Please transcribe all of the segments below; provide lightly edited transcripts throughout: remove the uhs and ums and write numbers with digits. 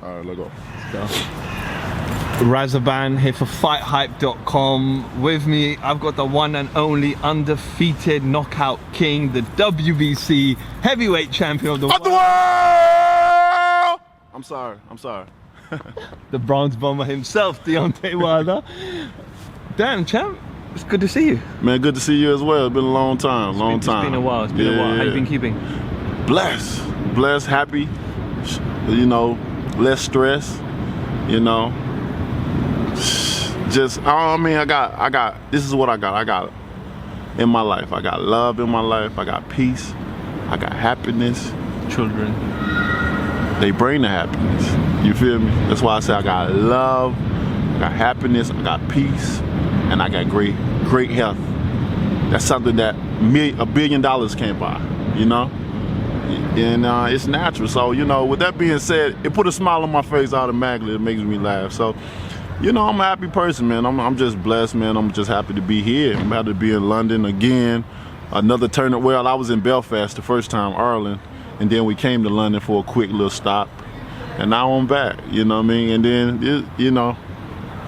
All right, let's go. Let's go. Razaban here for FightHype.com. With me, I've got the one and only undefeated knockout king, the WBC heavyweight champion of the world. I'm sorry. The bronze bomber himself, Deontay Wilder. Damn, champ, it's good to see you. Man, good to see you as well. It's been a long time, It's been a while. How you been keeping? Blessed, happy. You know, less stress. You know, just I got. This is what I got. I got in my life. I got love in my life. I got peace. I got happiness. Children. They bring the happiness. You feel me? That's why I say I got love, I got happiness, I got peace, and I got great health. That's something that $1 billion can't buy, you know? And it's natural. So, you know, with that being said, it put a smile on my face automatically. It makes me laugh. So, you know, I'm a happy person, man. I'm just blessed, man. I'm just happy to be here. I'm happy to be in London again. Another turn. Well, I was in Belfast the first time, Ireland. And then we came to London for a quick little stop. And now I'm back, you know what I mean? And then, you know,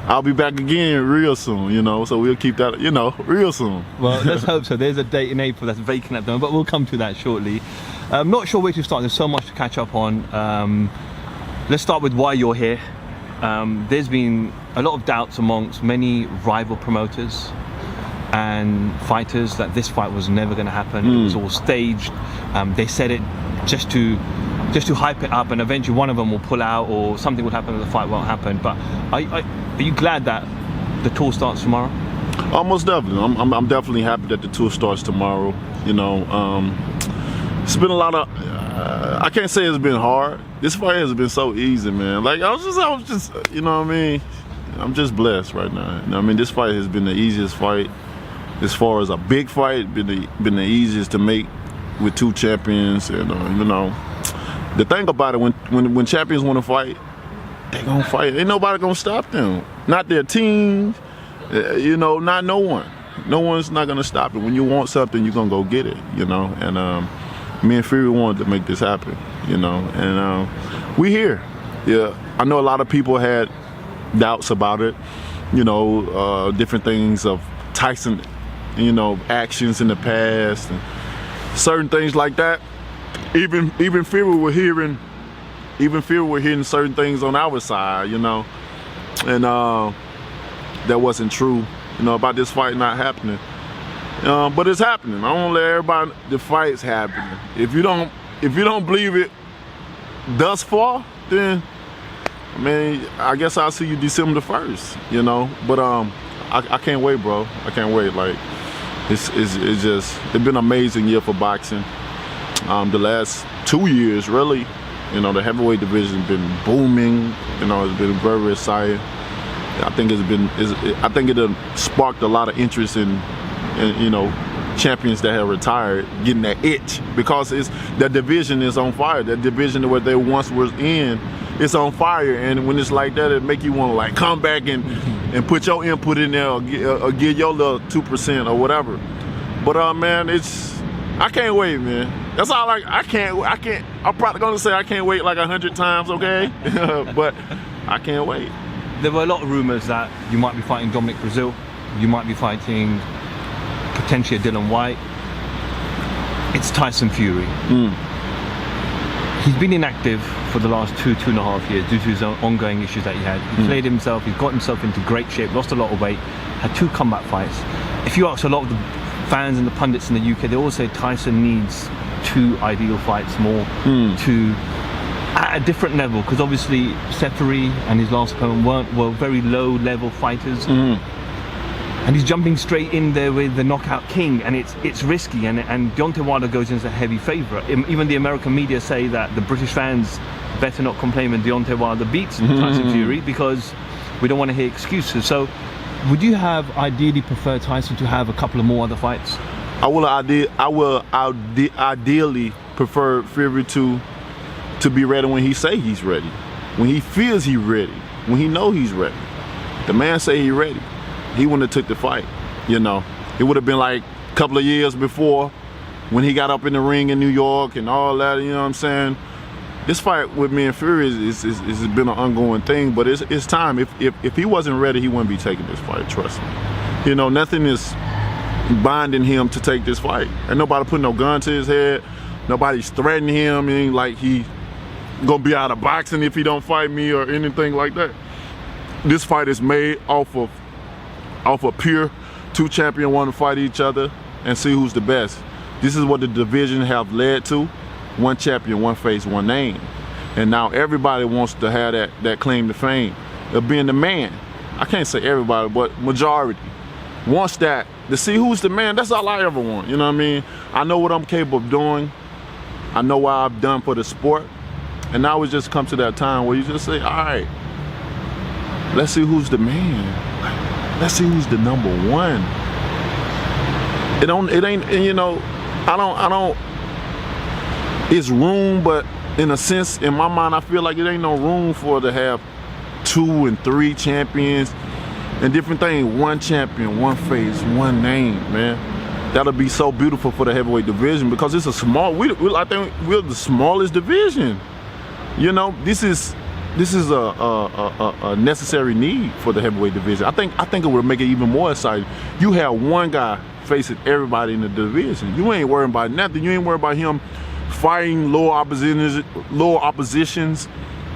I'll be back again real soon, you know? So we'll keep that, you know, real soon. Well, let's hope so. There's a date in April that's vacant at the moment, but we'll come to that shortly. I'm not sure where to start. There's so much to catch up on. Let's start with why you're here. There's been a lot of doubts amongst many rival promoters and fighters that this fight was never going to happen. It was all staged. They said it just to hype it up, and eventually one of them will pull out or something will happen and the fight won't happen. But are you glad that the tour starts tomorrow? Almost definitely. I'm definitely happy that the tour starts tomorrow. You know, it's been a lot of. I can't say it's been hard. This fight has been so easy, man. Like I was just, you know what I mean. I'm just blessed right now. You know what I mean, this fight has been the easiest fight as far as a big fight. Been the easiest to make with two champions, and you know, the thing about it, when champions want to fight, they gonna fight. Ain't nobody gonna stop them. Not their teams, you know, not no one. No one's not gonna stop it. When you want something, you're gonna go get it, you know. And me and Fury wanted to make this happen, you know. And we here. Yeah, I know a lot of people had doubts about it, you know, different things of Tyson, you know, actions in the past and certain things like that. Even Fury were hearing certain things on our side, you know, and that wasn't true, you know, about this fight not happening. But it's happening. I don't let everybody. The fight's happening. If you don't believe it thus far, then I mean, I guess I'll see you December the 1st, you know. But I can't wait, bro. I can't wait. Like. It's been an amazing year for boxing. The last 2 years, really, you know, the heavyweight division's been booming. You know, it's been very exciting. I think it sparked a lot of interest in you know, champions that have retired getting that itch, because that division is on fire. That division where they once was in, it's on fire. And when it's like that, it make you want to like come back and put your input in there, or give your little 2% or whatever. But man, I can't wait, man. That's all. Like I can't. I'm probably gonna say I can't wait like 100 times, okay? But I can't wait. There were a lot of rumors that you might be fighting Dominic Brazil, you might be fighting potentially a Dylan White. It's Tyson Fury. He's been inactive for the last two and a half years due to his own ongoing issues that he had. He played himself, he's got himself into great shape, lost a lot of weight, had 2 comeback fights. If you ask a lot of the fans and the pundits in the UK, they all say Tyson needs 2 ideal fights more to at a different level, because obviously Fury and his last opponent were very low level fighters. And he's jumping straight in there with the knockout king, and it's risky, and Deontay Wilder goes in as a heavy favourite. Even the American media say that the British fans better not complain when Deontay Wilder beats Tyson Fury, because we don't want to hear excuses. So would you have ideally preferred Tyson to have a couple of more other fights? I will ideally prefer Fury to be ready when he say he's ready, when he feels he's ready, when he know he's ready. The man say he's ready. He wouldn't have took the fight, you know. It would have been like a couple of years before, when he got up in the ring in New York and all that, you know what I'm saying? this fight with me and Fury is been an ongoing thing, but it's time. If he wasn't ready, he wouldn't be taking this fight, trust me. You know, nothing is binding him to take this fight. And nobody put no gun to his head. Nobody's threatening him. It ain't like he gonna be out of boxing if he don't fight me or anything like that. This fight is made off of pure two champions want to fight each other and see who's the best. This is what the division have led to. One champion, one face, one name. And now everybody wants to have that claim to fame of being the man. I can't say everybody, but majority wants that, to see who's the man. That's all I ever want, you know what I mean? I know what I'm capable of doing. I know what I've done for the sport. And now it's just come to that time where you just say, all right, let's see who's the man. Let's see who's the number one. It ain't, you know, I don't, it's room, but in a sense, in my mind, I feel like it ain't no room for to have 2 and 3 champions and different things. One champion, one face, one name, man. That'll be so beautiful for the heavyweight division, because it's a small, I think we're the smallest division. You know, this is a necessary need for the heavyweight division. I think it would make it even more exciting. You have one guy facing everybody in the division. You ain't worrying about nothing. You ain't worried about him fighting lower oppositions,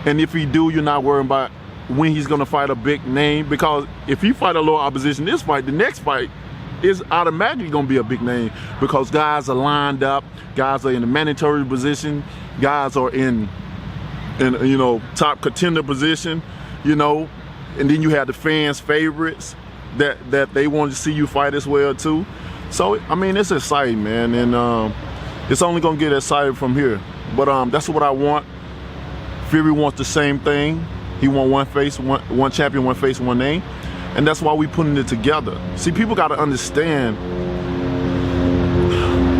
and if he do, you're not worrying about when he's gonna fight a big name, because if he fight a lower opposition this fight, the next fight is automatically gonna be a big name, because guys are lined up, guys are in a mandatory position, guys are in you know, top contender position, you know, and then you have the fans' favorites that they want to see you fight as well too. So I mean, it's exciting, man, and it's only gonna get excited from here. But that's what I want. Fury wants the same thing. He want one face, one champion, one face, one name, and that's why we putting it together. See, people gotta understand.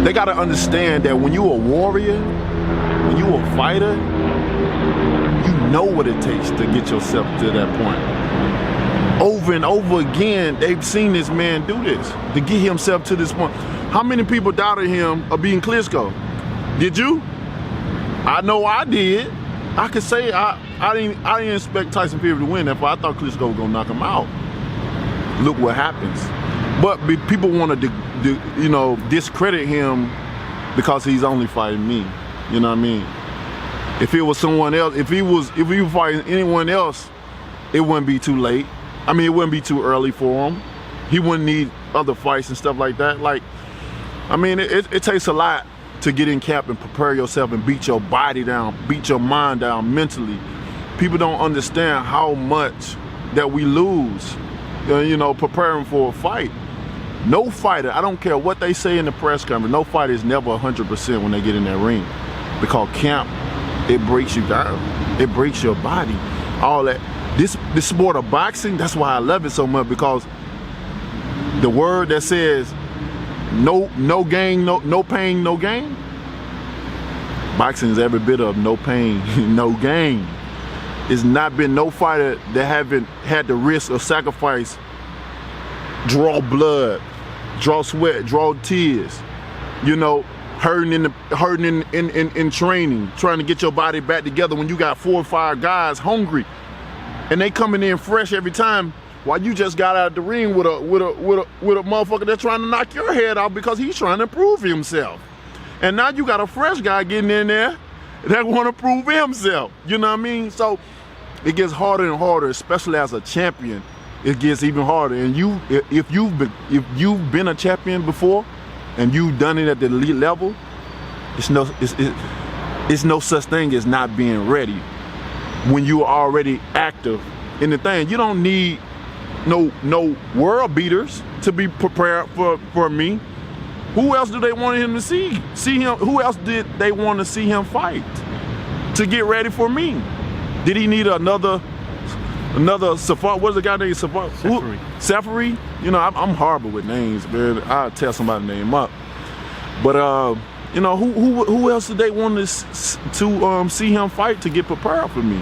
They gotta understand that when you a warrior, when you a fighter, you know what it takes to get yourself to that point. Over and over again, they've seen this man do this to get himself to this point. How many people doubted him of beating Klitschko? Did you? I know I did. I could say I didn't expect Tyson Fury to win that fight. I thought Klitschko was gonna knock him out. Look what happens. But people want to, you know, discredit him because he's only fighting me. You know what I mean? If it was someone else, if he was fighting anyone else, it wouldn't be too late. I mean, it wouldn't be too early for him. He wouldn't need other fights and stuff like that. Like, I mean, it takes a lot to get in camp and prepare yourself and beat your body down, beat your mind down mentally. People don't understand how much that we lose, you know, preparing for a fight. No fighter, I don't care what they say in the press conference, no fighter is never 100% when they get in that ring, because camp, it breaks you down. It breaks your body. All that. This sport of boxing, that's why I love it so much, because the word that says no gain, no pain, no gain. Boxing is every bit of no pain, no gain. It's not been no fighter that haven't had the risk of sacrifice, draw blood, draw sweat, draw tears, you know, hurting in training, trying to get your body back together when you got 4 or 5 guys hungry, and they coming in fresh every time, while you just got out of the ring with a motherfucker that's trying to knock your head off because he's trying to prove himself. And now you got a fresh guy getting in there that want to prove himself. You know what I mean? So it gets harder and harder, especially as a champion. It gets even harder. And if you've been a champion before, and you've done it at the elite level, it's no such thing as not being ready when you are already active in the thing. You don't need no world beaters to be prepared for me. Who else do they want him to see him? Who else did they want to see him fight to get ready for me? Did he need another Safari? What's the guy named Safari? Safari? You know, I'm horrible with names, man. I'll tell somebody's name up. But you know, who else did they want to see him fight to get prepared for me?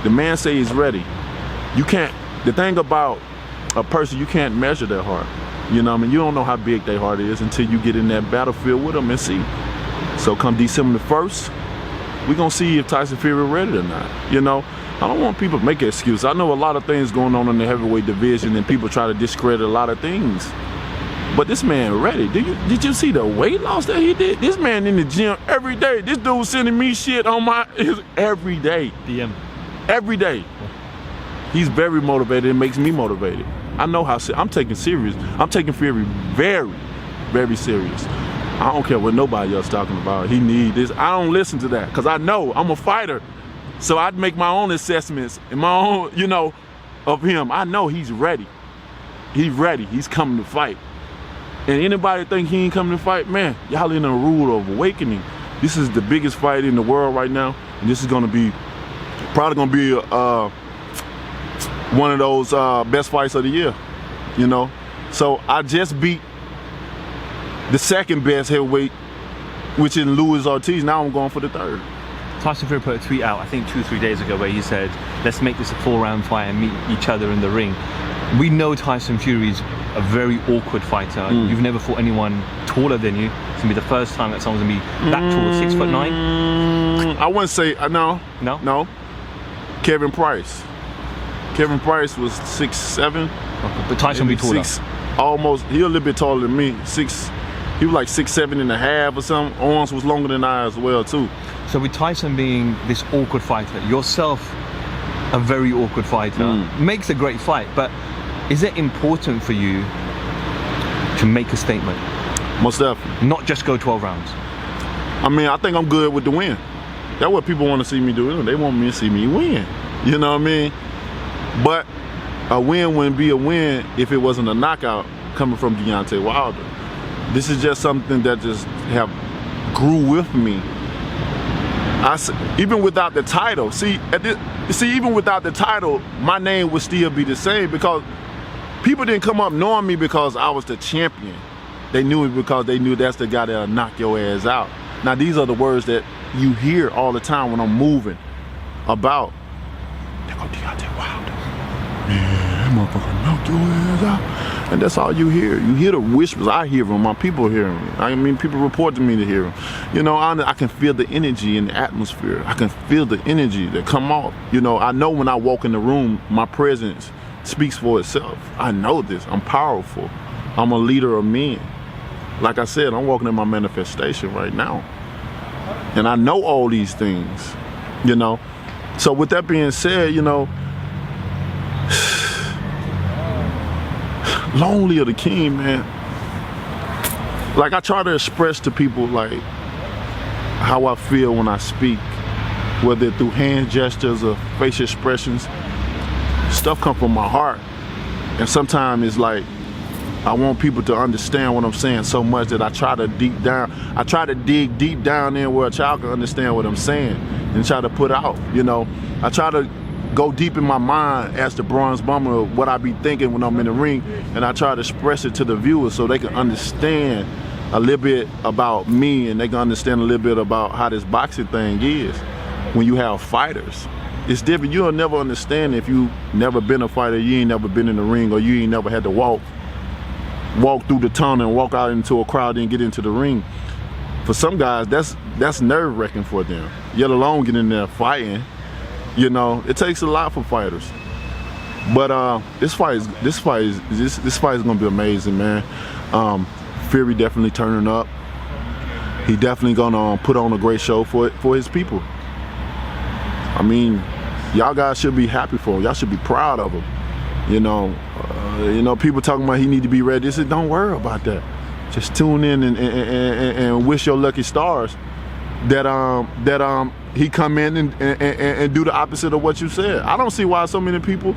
The man say he's ready. You can't. The thing about a person, you can't measure their heart. You know what I mean? You don't know how big their heart is until you get in that battlefield with them and see. So come December the 1st, we're gonna see if Tyson Fury ready or not. You know, I don't want people to make excuses. I know a lot of things going on in the heavyweight division, and people try to discredit a lot of things. But this man ready. Did you see the weight loss that he did? This man in the gym every day. This dude sending me shit on every day. DM. Every day. He's very motivated. It makes me motivated. I know how I'm taking serious. I'm taking Fury very, very serious. I don't care what nobody else talking about. He need this. I don't listen to that because I know I'm a fighter. So I'd make my own assessments and my own, you know, of him. I know he's ready. He's ready. He's coming to fight. And anybody think he ain't coming to fight, man, y'all in a rude awakening. This is the biggest fight in the world right now. And this is gonna be, probably gonna be one of those best fights of the year, you know? So I just beat the second best heavyweight, which is Luis Ortiz. Now I'm going for the third. Tyson Fury put a tweet out, I think 2 or 3 days ago, where he said, let's make this a 4-round fight and meet each other in the ring. We know Tyson Fury's a very awkward fighter. You've never fought anyone taller than you. It's gonna be the first time that someone's gonna be that tall, 6'9". I wouldn't say, no. Kevin Price. Kevin Price was 6'7". Okay, but Tyson will be taller. Almost, he a little bit taller than me. He was like 6'7" and a half or something. Arms was longer than I as well too. So with Tyson being this awkward fighter, yourself a very awkward fighter, makes a great fight, but is it important for you to make a statement? Most definitely. Not just go 12 rounds. I mean, I think I'm good with the win. That's what people want to see me do. They want me to see me win. You know what I mean? But a win wouldn't be a win if it wasn't a knockout coming from Deontay Wilder. This is just something that just have grew with me. Even without the title, even without the title, my name would still be the same because people didn't come up knowing me because I was the champion. They knew me because they knew that's the guy that'll knock your ass out. Now these are the words that you hear all the time when I'm moving about. There go Deontay Wilder. Man, that motherfucker knocked your ass out. And that's all you hear. You hear the whispers. I hear them. My people hear them. I mean, people report to me to hear them. You know, I can feel the energy in the atmosphere. I can feel the energy that come off. You know, I know when I walk in the room, my presence speaks for itself. I know this. I'm powerful. I'm a leader of men. Like I said, I'm walking in my manifestation right now. And I know all these things, you know. So with that being said, you know, lonely of the king, man. Like I try to express to people like how I feel when I speak, whether through hand gestures or facial expressions. Stuff come from my heart. And sometimes it's like I want people to understand what I'm saying so much that I try to dig deep down in where a child can understand what I'm saying and try to put out, you know. I try to go deep in my mind as the bronze bomber of what I be thinking when I'm in the ring, and I try to express it to the viewers so they can understand a little bit about me and they can understand a little bit about how this boxing thing is. When you have fighters, it's different. You'll never understand if you never been a fighter, you ain't never been in the ring, or you ain't never had to walk through the tunnel and walk out into a crowd and get into the ring. For some guys, that's nerve-wracking for them, yet alone get in there fighting. You know, it takes a lot for fighters. But this fight is gonna be amazing, man. Fury definitely turning up. He definitely gonna put on a great show for his people. I mean, y'all guys should be happy for him. Y'all should be proud of him. You know, people talking about he need to be ready. They said, don't worry about that. Just tune in and wish your lucky stars that he come in and do the opposite of what you said. I don't see why so many people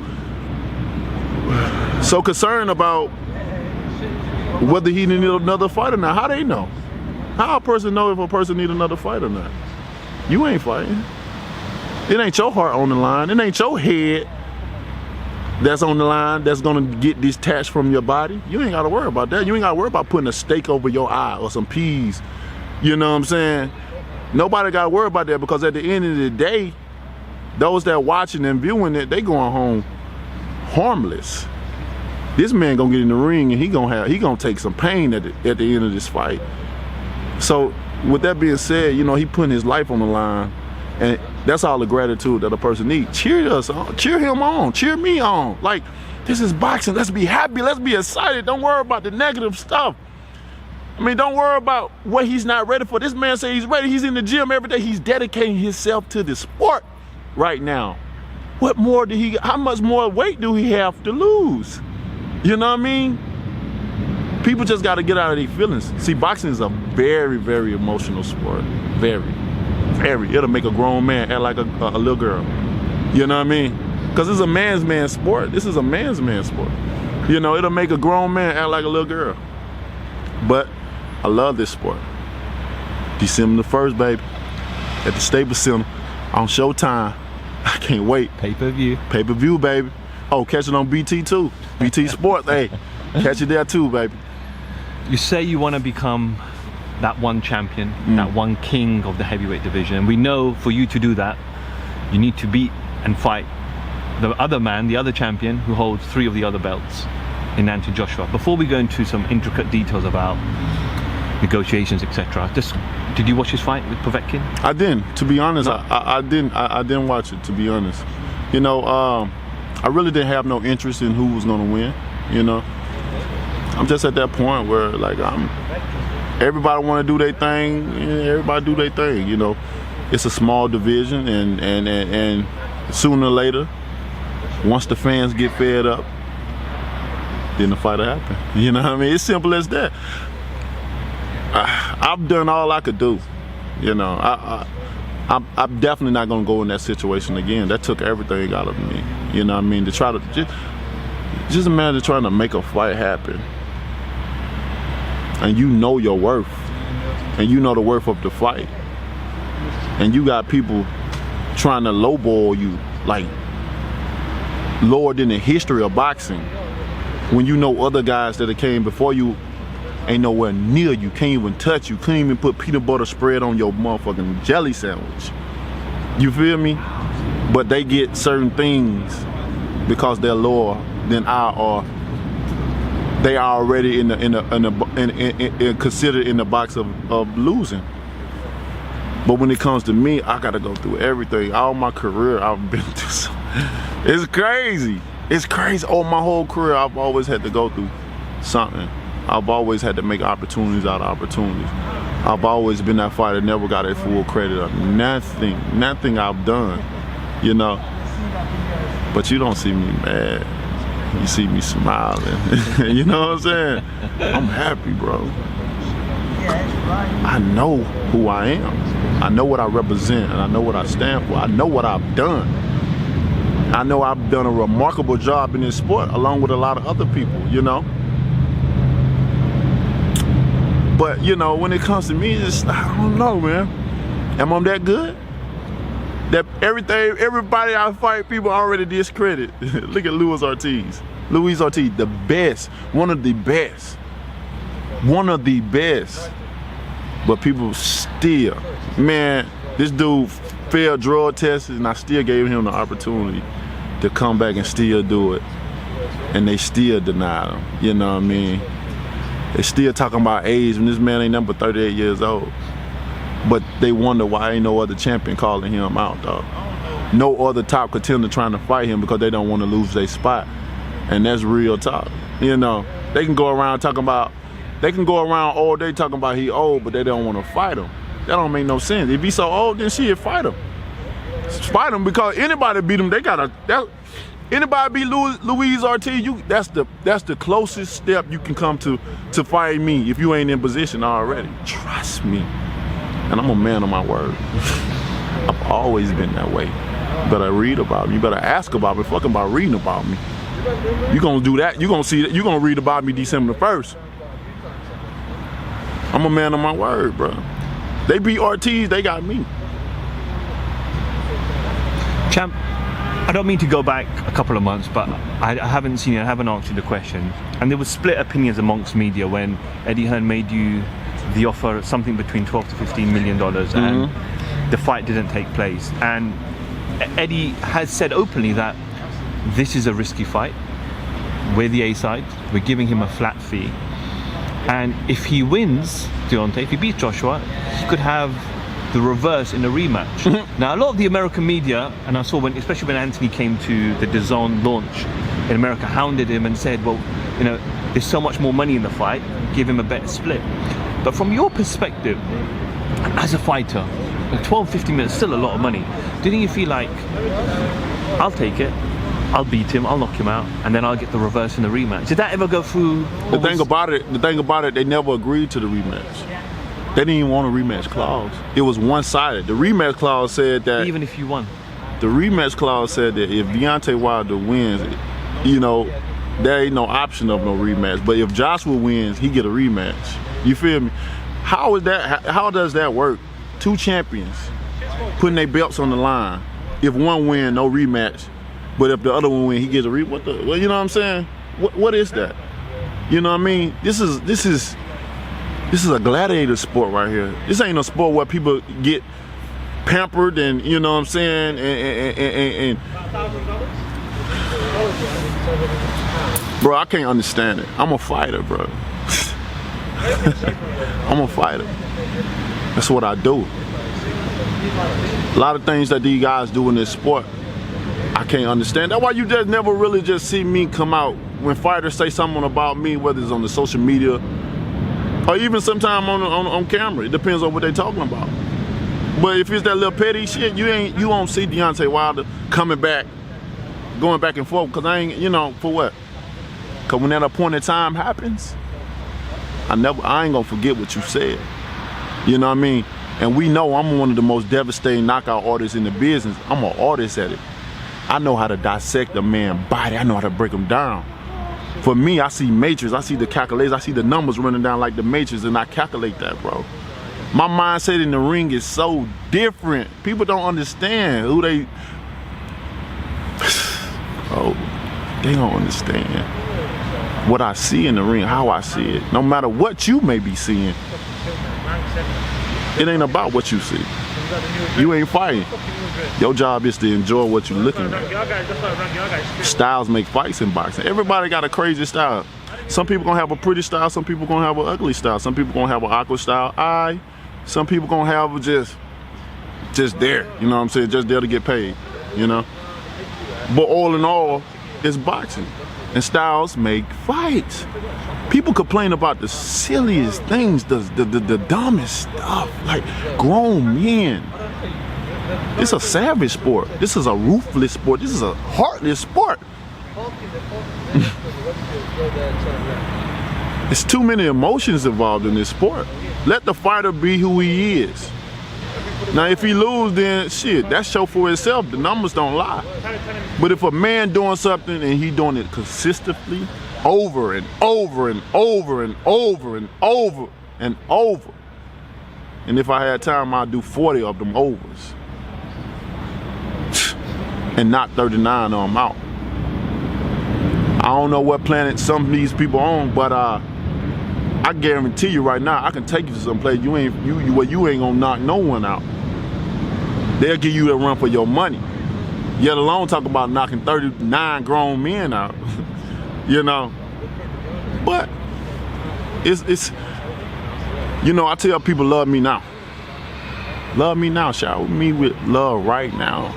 so concerned about whether he need another fight or not. How they know? How a person know if a person need another fight or not? You ain't fighting. It ain't your heart on the line. It ain't your head that's on the line that's gonna get detached from your body. You ain't gotta worry about that. You ain't gotta worry about putting a steak over your eye or some peas. You know what I'm saying? Nobody gotta worry about that, because at the end of the day, those that watching and viewing it, they going home harmless. This man gonna get in the ring and he gonna take some pain at the end of this fight. So with that being said, you know, he putting his life on the line. And that's all the gratitude that a person needs. Cheer us on, cheer him on, cheer me on. Like, this is boxing. Let's be happy. Let's be excited. Don't worry about the negative stuff. I mean, don't worry about what he's not ready for. This man said he's ready. He's in the gym every day. He's dedicating himself to the sport right now. What more do he, how much more weight do he have to lose? You know what I mean? People just got to get out of their feelings. See, boxing is a very, very emotional sport. Very, very. It'll make a grown man act like a little girl. You know what I mean? Because it's a man's sport. This is a man's sport. You know, it'll make a grown man act like a little girl. But I love this sport. December the 1st, baby. At the Staples Center on Showtime. I can't wait. Pay-per-view. Pay-per-view, baby. Oh, catch it on BT too. BT Sports, hey. Catch it there too, baby. You say you want to become that one champion, that one king of the heavyweight division. And we know for you to do that, you need to beat and fight the other man, the other champion, who holds 3 of the other belts in Anthony Joshua. Before we go into some intricate details about negotiations, etc., just did you watch his fight with Povetkin? I didn't. To be honest, No. I didn't watch it. To be honest, you know, I really didn't have no interest in who was gonna win. You know, I'm just at that point where like everybody want to do their thing. Everybody do their thing. You know, it's a small division, and sooner or later, once the fans get fed up, then the fight will happen. You know what I mean? It's simple as that. I've done all I could do. You know, I'm definitely not gonna go in that situation again. That took everything out of me. You know what I mean? To try to just imagine trying to make a fight happen, and you know your worth, and you know the worth of the fight, and you got people trying to lowball you, like lower than the history of boxing, when you know other guys that have came before you ain't nowhere near you, can't even touch you, couldn't even put peanut butter spread on your motherfucking jelly sandwich. You feel me? But they get certain things because they're lower than I, or they are already considered in the box of losing. But when it comes to me, I gotta go through everything. All my career, I've been through it's crazy. It's crazy. All my whole career, I've always had to go through something. I've always had to make opportunities out of opportunities. I've always been that fighter, never got a full credit of nothing I've done, you know. But you don't see me mad. You see me smiling. You know what I'm saying? I'm happy, bro. I know who I am. I know what I represent, and I know what I stand for. I know what I've done. I know I've done a remarkable job in this sport, along with a lot of other people, you know. But, you know, when it comes to me, it's, I don't know, man. Am I that good? That everybody I fight, people already discredit. Look at Luis Ortiz. Luis Ortiz, the best, one of the best. One of the best. But people still, man, this dude failed drug tests, and I still gave him the opportunity to come back and still do it. And they still denied him, you know what I mean? They still talking about age when this man ain't number 38 years old. But they wonder why ain't no other champion calling him out, dog. No other top contender trying to fight him because they don't want to lose their spot. And that's real talk. You know, they can go around all day talking about he old, but they don't want to fight him. That don't make no sense. If he's so old, then shit, fight him. Fight him, because anybody beat him, anybody beat Luis Ortiz, that's the closest step you can come to fighting me if you ain't in position already. Trust me. And I'm a man of my word. I've always been that way. You better read about me. You better ask about me. Fucking about reading about me. You gonna do that. You gonna see that. You gonna read about me December the 1st. I'm a man of my word, bro. They beat Ortiz. They got me. Champ, I don't mean to go back a couple of months, but I haven't seen it. I haven't answered the question. And there was split opinions amongst media when Eddie Hearn made you the offer, something between $12 to $15 million, and the fight didn't take place. And Eddie has said openly that this is a risky fight. We're the A side. We're giving him a flat fee. And if he wins Deontay, if he beats Joshua, he could have the reverse in the rematch. Now, a lot of the American media, and I saw when, especially when Anthony came to the DAZN launch in America, hounded him and said, well, you know, there's so much more money in the fight, give him a better split. But from your perspective, as a fighter, 12, 15 minutes, still a lot of money. Didn't you feel like, I'll take it, I'll beat him, I'll knock him out, and then I'll get the reverse in the rematch? Did that ever go through? The thing about it, they never agreed to the rematch. They didn't even want a rematch clause. It was one-sided. The rematch clause said that Even if you won? The rematch clause said that if Deontay Wilder wins, you know, there ain't no option of no rematch. But if Joshua wins, he get a rematch. You feel me? How is that? How does that work? Two champions putting their belts on the line. If one win, no rematch. But if the other one win, he gets a rematch. Well, you know what I'm saying? What is that? You know what I mean? This is a gladiator sport right here. This ain't a sport where people get pampered and, you know what I'm saying, and bro, I can't understand it. I'm a fighter, bro. I'm a fighter. That's what I do. A lot of things that these guys do in this sport, I can't understand. That's why you just never really just see me come out when fighters say something about me, whether it's on the social media or even sometime on camera. It depends on what they're talking about. But if it's that little petty shit, you won't see Deontay Wilder coming back, going back and forth, because I ain't, you know, for what? Because when that appointed time happens, I ain't gonna forget what you said. You know what I mean? And we know I'm one of the most devastating knockout artists in the business. I'm an artist at it. I know how to dissect a man's body. I know how to break him down. For me, I see matrix, I see the calculations, I see the numbers running down like the matrix, and I calculate that, bro. My mindset in the ring is so different. People don't understand who they... Oh, they don't understand what I see in the ring, how I see it. No matter what you may be seeing, it ain't about what you see. You ain't fighting. Your job is to enjoy what you're looking at. Styles make fights in boxing. Everybody got a crazy style. Some people gonna have a pretty style, some people gonna have an ugly style, some people gonna have an awkward style. Some people gonna have just there, you know what I'm saying, just there to get paid, you know. But all in all, it's boxing, and styles make fights. People complain about the silliest things, the dumbest stuff, like grown men. It's a savage sport. This is a ruthless sport. This is a heartless sport. There's too many emotions involved in this sport. Let the fighter be who he is. Now, if he lose, then shit, that show for itself. The numbers don't lie. But if a man doing something and he doing it consistently, over and over and over and over and over and over, and if I had time, I'd do 40 of them overs and not 39 of them out. I don't know what planet some of these people on, but I guarantee you right now, I can take you to some place you ain't gonna knock no one out. They'll give you a run for your money. Yet alone talk about knocking 39 grown men out. You know. But it's you know, I tell people love me now. Love me now. Shower me with love right now.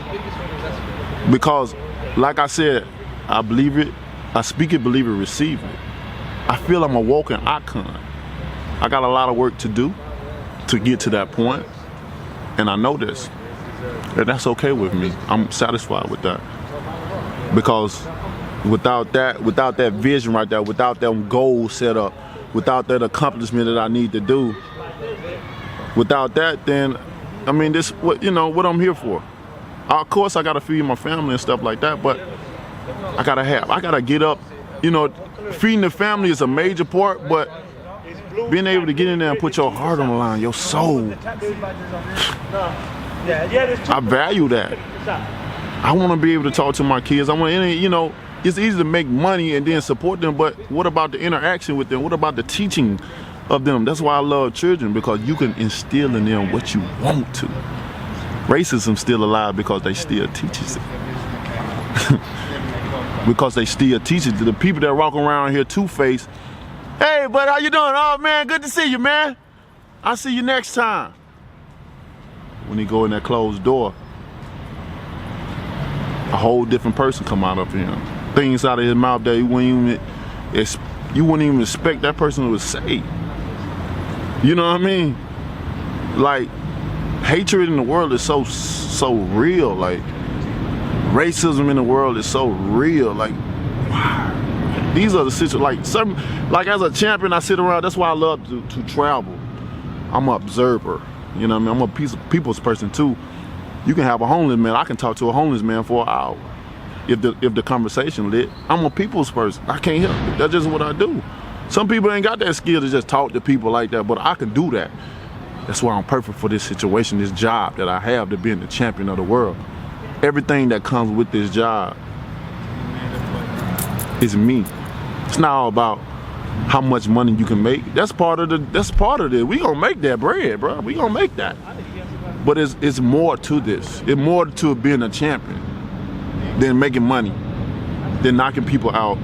Because like I said, I believe it, I speak it, believe it, receive it. I feel I'm a walking icon. I got a lot of work to do to get to that point, and I know this, and that's okay with me. I'm satisfied with that, because without that vision right there, without that goal set up, without that accomplishment that I need to do, without that, then I mean, this what I'm here for. Of course, I gotta feed my family and stuff like that, but I gotta get up. You know, feeding the family is a major part, but being able to get in there and put your heart on the line, your soul, I value that. I want to be able to talk to my kids. It's easy to make money and then support them, but what about the interaction with them? What about the teaching of them? That's why I love children, because you can instill in them what you want to. Racism's still alive because they still teaches it. Because they still teach it to the people that walk around here two-faced. Hey, bud, how you doing? Oh, man, good to see you, man. I'll see you next time. when he go in that closed door, a whole different person come out of him. Things out of his mouth that you wouldn't even expect that person would say. You know what I mean? Like, hatred in the world is so real. Like, racism in the world is so real. Like, wow. These are the situations. Like as a champion, I sit around. That's why I love to travel. I'm an observer. You know what I mean? I'm a people's person too. You can have a homeless man. I can talk to a homeless man for an hour if the conversation lit. I'm a people's person. I can't help it. That's just what I do. Some people ain't got that skill to just talk to people like that, but I can do that. That's why I'm perfect for this situation, this job that I have, to being the champion of the world. Everything that comes with this job is me. It's not all about how much money you can make. That's part of it. We gonna make that bread, bro. We gonna make that. But it's more to this. It's more to being a champion than making money, than knocking people out,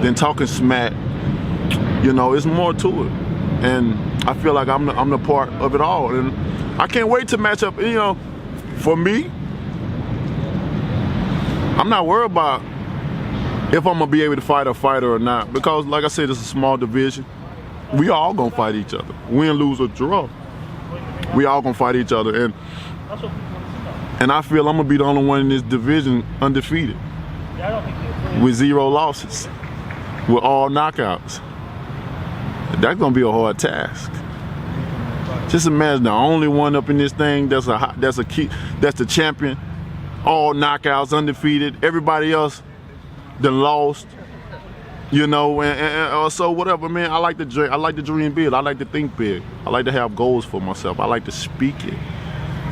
than talking smack. You know, it's more to it. And I feel like I'm the part of it all. And I can't wait to match up. You know, for me, I'm not worried about if I'm gonna be able to fight a fighter or not, because like I said, it's a small division. We all gonna fight each other, win, lose, or draw. We all gonna fight each other, and I feel I'm gonna be the only one in this division undefeated, with 0 losses, with all knockouts. That's gonna be a hard task. Just imagine the only one up in this thing that's the champion, all knockouts, undefeated. Everybody else done lost, you know, and so whatever, man. I like to dream big. I like to think big. I like to have goals for myself. I like to speak it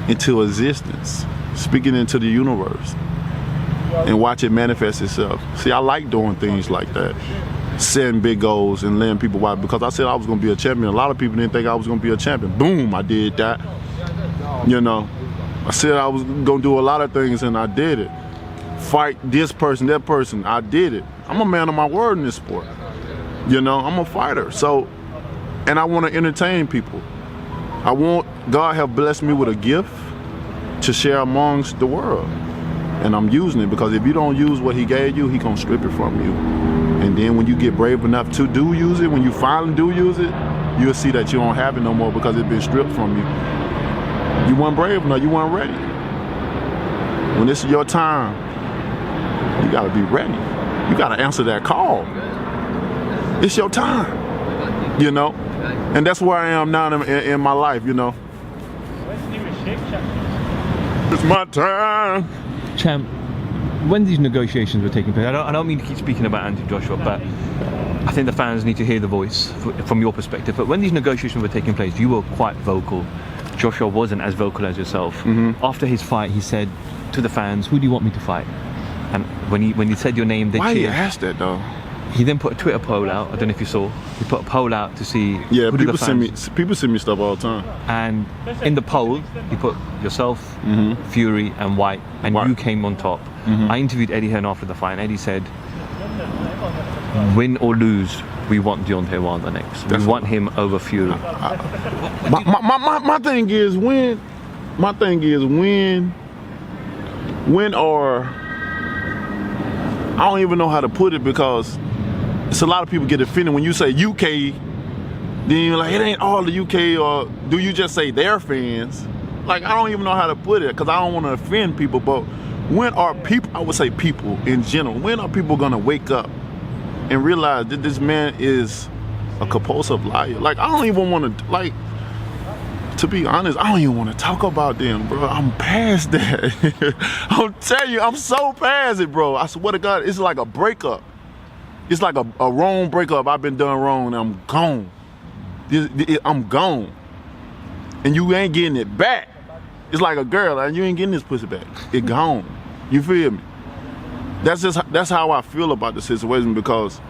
into existence, speak it into the universe, and watch it manifest itself. See, I like doing things like that, setting big goals and letting people watch. Because I said I was gonna be a champion. A lot of people didn't think I was gonna be a champion. Boom, I did that. You know, I said I was gonna do a lot of things, and I did it. Fight this person, that person, I did it. I'm a man of my word in this sport. You know, I'm a fighter. So, and I want to entertain people. God have blessed me with a gift to share amongst the world. And I'm using it, because if you don't use what he gave you, he gonna strip it from you. And then when you get brave enough to do use it, when you finally do use it, you'll see that you don't have it no more, because it's been stripped from you. You weren't brave enough, you weren't ready. When it's your time, you gotta be ready. You gotta answer that call. It's your time, you know? And that's where I am now in my life, you know? It's my time. Champ, when these negotiations were taking place, I don't mean to keep speaking about Anthony Joshua, but I think the fans need to hear the voice from your perspective. But when these negotiations were taking place, you were quite vocal. Joshua wasn't as vocal as yourself. Mm-hmm. After his fight, he said to the fans, "Who do you want me to fight?" And when he said your name, they cheered. Why you asked that though? He then put a Twitter poll out. I don't know if you saw. He put a poll out to see. Yeah, who people send me stuff all the time. And in the poll, he put yourself, mm-hmm. Fury, and White, and you came on top. Mm-hmm. I interviewed Eddie Hearn after the fight, and Eddie said, "Win or lose, we want Deontay Wilder next. We want him over Fury." My thing is win. My thing is win or. I don't even know how to put it, because it's a lot of people get offended when you say UK, then you're like, it ain't all the UK, or do you just say their fans? Like, I don't even know how to put it, because I don't want to offend people, but when are people, I would say people in general, when are people gonna wake up and realize that this man is a compulsive liar? Like, I don't even want to, like, to be honest, I don't even want to talk about them, bro. I'm past that. I'll tell you, I'm so past it, bro. I swear to God, it's like a breakup. It's like a wrong breakup. I've been done wrong and I'm gone. I'm gone. And you ain't getting it back. It's like a girl, and you ain't getting this pussy back. It gone. You feel me? That's how I feel about the situation, because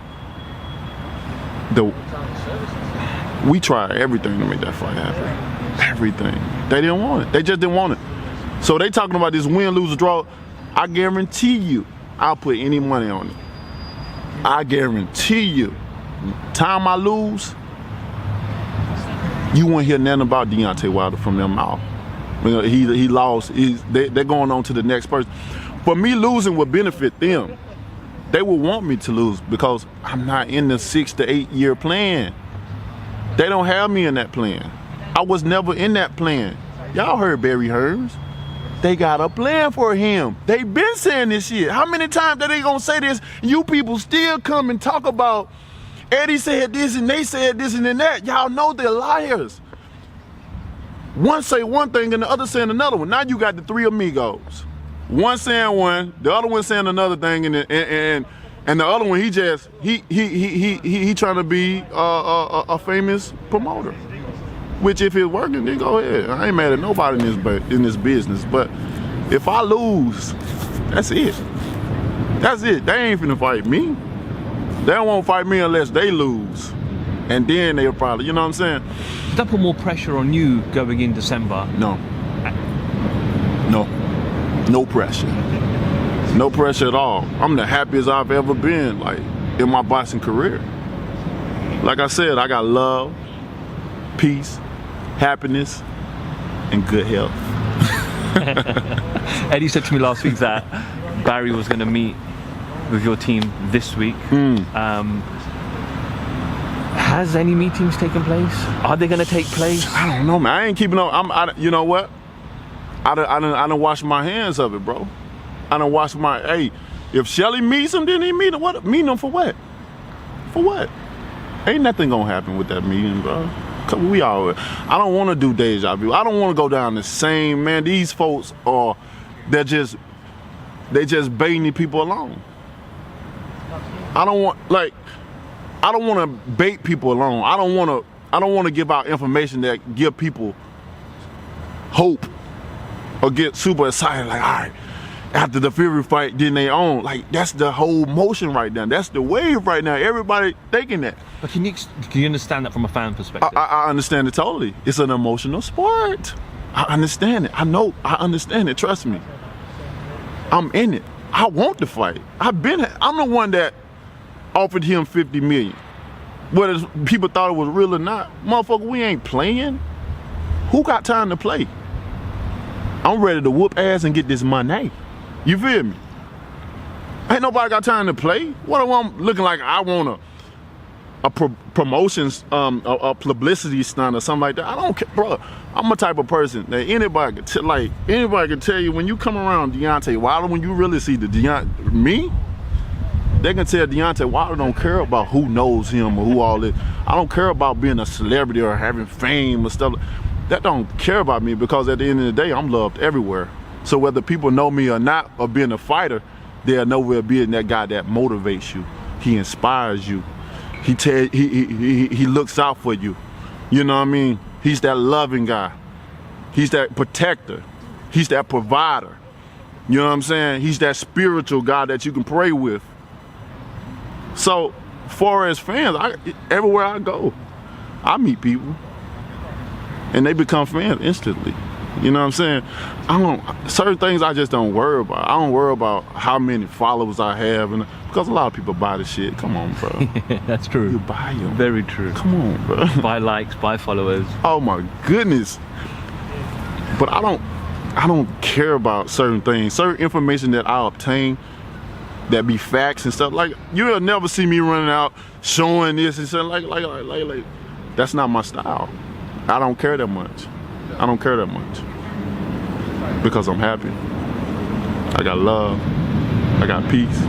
we tried everything to make that fight happen. Everything. They didn't want it. They just didn't want it. So they talking about this win, lose, or draw. I guarantee you, I'll put any money on it. I guarantee you, time I lose, you won't hear nothing about Deontay Wilder from their mouth. You know, he lost. They're going on to the next person. For me, losing would benefit them. They would want me to lose because I'm not in the 6 to 8 year plan. They don't have me in that plan. I was never in that plan. Y'all heard Barry Hearns. They got a plan for him. They been saying this shit. How many times are they gonna say this? You people still come and talk about Eddie said this and they said this and then that. Y'all know they're liars. One say one thing and the other saying another one. Now you got the three amigos. One saying one, the other one saying another thing, and the other one he trying to be a famous promoter. Which if it's working, then go ahead. I ain't mad at nobody in this business. But if I lose, that's it. That's it. They ain't finna fight me. They won't fight me unless they lose. And then they'll probably, you know what I'm saying? Does that put more pressure on you going in December? No. No pressure. No pressure at all. I'm the happiest I've ever been, like, in my boxing career. Like I said, I got love, peace, happiness, and good health. Eddie said to me last week that Barry was going to meet with your team this week. Has any meetings taken place? Are they going to take place? I don't know, man. I ain't keeping up. You know what? I done washed my hands of it, bro. I done washed my, hey, if Shelly meets him, then he meet him. What? Meet him for what? For what? Ain't nothing gonna happen with that meeting, bro. I don't want to do deja vu. I don't want to go down the same, man. These folks they just baiting people along. I don't want to bait people along. I don't want to give out information that give people hope or get super excited, like, all right, after the Fury fight, then they own. Like, that's the whole motion right now. That's the wave right now. Everybody thinking that. But can you understand that from a fan perspective? I understand it totally. It's an emotional sport. I understand it. I know. I understand it. Trust me. I'm in it. I want to fight. I'm the one that offered him $50 million. Whether people thought it was real or not, motherfucker, we ain't playing. Who got time to play? I'm ready to whoop ass and get this money. You feel me? Ain't nobody got time to play. What am I looking like? I want a promotions, a publicity stunt or something like that. I don't care, bro. I'm a type of person that anybody can tell you when you come around Deontay Wilder, when you really see me, they can tell Deontay Wilder don't care about who knows him or who all this. I don't care about being a celebrity or having fame or stuff. That don't care about me because at the end of the day, I'm loved everywhere. So whether people know me or not, or being a fighter, they'll know we're being that guy that motivates you. He inspires you. He looks out for you. You know what I mean? He's that loving guy. He's that protector. He's that provider. You know what I'm saying? He's that spiritual guy that you can pray with. So, far as fans, everywhere I go, I meet people. And they become fans instantly. You know what I'm saying? Certain things I just don't worry about. I don't worry about how many followers I have, because a lot of people buy the shit. Come on, bro. Yeah, that's true. You buy them. Very true. Come on, bro. Buy likes, buy followers. Oh my goodness. But I don't care about certain things, certain information that I obtain that be facts and stuff. Like, you'll never see me running out showing this and something like that's not my style. I don't care that much. I don't care that much. Because I'm happy. I got love. I got peace.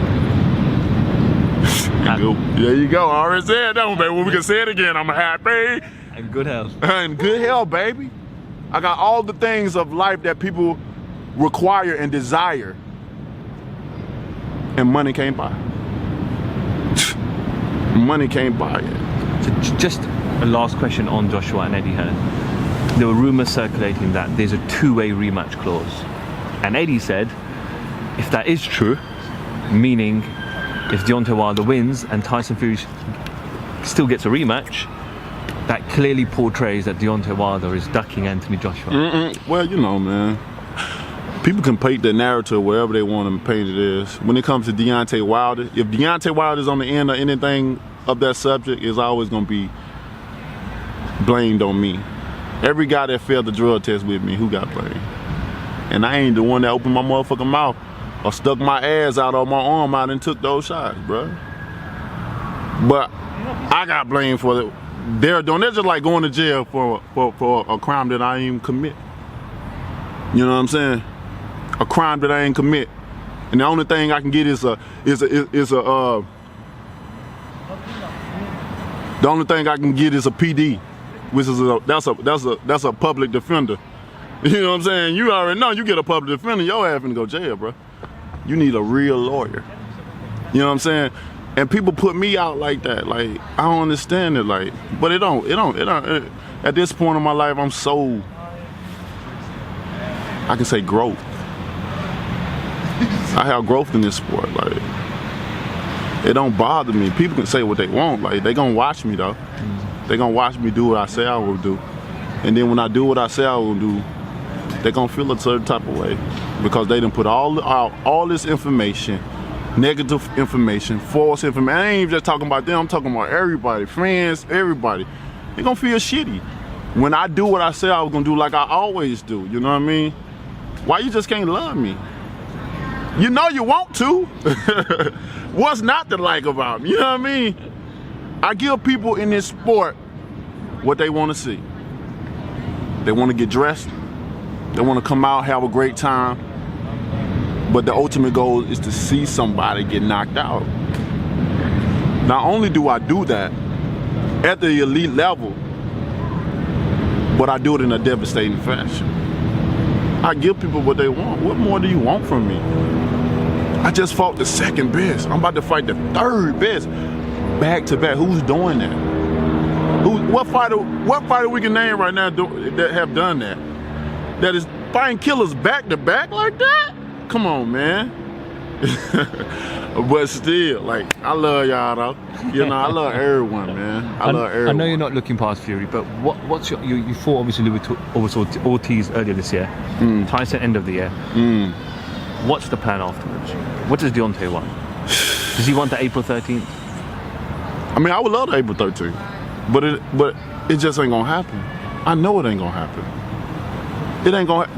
There you go. I already said that one, baby. Well, we can say it again. I'm happy. And good health. And good health, baby. I got all the things of life that people require and desire. And money can't buy. Money can't buy it. So just a last question on Joshua and Eddie Hearn. There were rumors circulating that there's a two-way rematch clause. And Eddie said, if that is true, meaning if Deontay Wilder wins and Tyson Fury still gets a rematch, that clearly portrays that Deontay Wilder is ducking Anthony Joshua. Well, you know, man. People can paint the narrative wherever they want to paint it is. When it comes to Deontay Wilder, if Deontay Wilder is on the end of anything of that subject, it's always going to be blamed on me. Every guy that failed the drug test with me, who got blamed? And I ain't the one that opened my motherfucking mouth or stuck my ass out or my arm out and took those shots, bro. But I got blamed for it. They're just like going to jail for a crime that I ain't even commit. You know what I'm saying? A crime that I ain't commit. And the only thing I can get the only thing I can get is a PD, which is that's a public defender. You know what I'm saying? You already know you get a public defender, your ass finna go jail, bro. You need a real lawyer. You know what I'm saying? And people put me out like that. Like, I don't understand it. Like, but it don't. At this point in my life, I'm so, I can say growth. I have growth in this sport. Like, it don't bother me. People can say what they want. Like, they gonna watch me though. They gonna watch me do what I say I will do. And then when I do what I say I will do, they gonna feel a certain type of way because they done put all this information, negative information, false information. I ain't even just talking about them, I'm talking about everybody, friends, everybody. They gonna feel shitty when I do what I say I was gonna do, like I always do. You know what I mean? Why you just can't love me? You know you want to. What's not to like about me? You know what I mean? I give people in this sport what they want to see. They want to get dressed. They want to come out, have a great time. But the ultimate goal is to see somebody get knocked out. Not only do I do that at the elite level, but I do it in a devastating fashion. I give people what they want. What more do you want from me? I just fought the second best. I'm about to fight the third best. Back to back. Who's doing that? What fighter we can name right now that have done that? That is fighting killers back to back like that? Come on, man. But still, like, I love y'all though. You know, I love everyone, man. I love everyone. I know you're not looking past Fury, but what's your, you fought obviously with Ortiz earlier this year. Tyson end of the year. What's the plan afterwards? What does Deontay want? Does he want the April 13th? I mean, I would love the April 13th, but it just ain't gonna happen. I know it ain't gonna happen. It ain't gonna.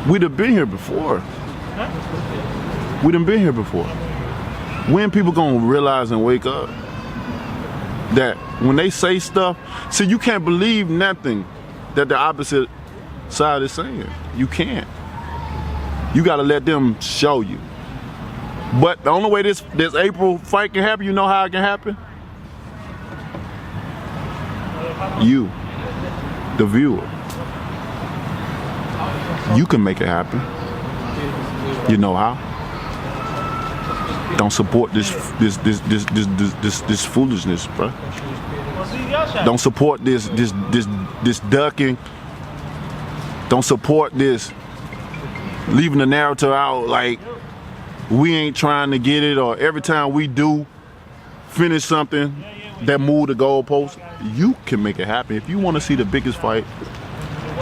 We'd have been here before. We done been here before. When people gonna realize and wake up that when they say stuff, see, you can't believe nothing that the opposite side is saying. You can't. You gotta let them show you. But the only way this April fight can happen, you know how it can happen? You, the viewer. You can make it happen. You know how? Don't support this foolishness, bro. Don't support this ducking. Don't support this leaving the narrative out like we ain't trying to get it, or every time we do finish something that move the goalpost. You can make it happen. If you want to see the biggest fight,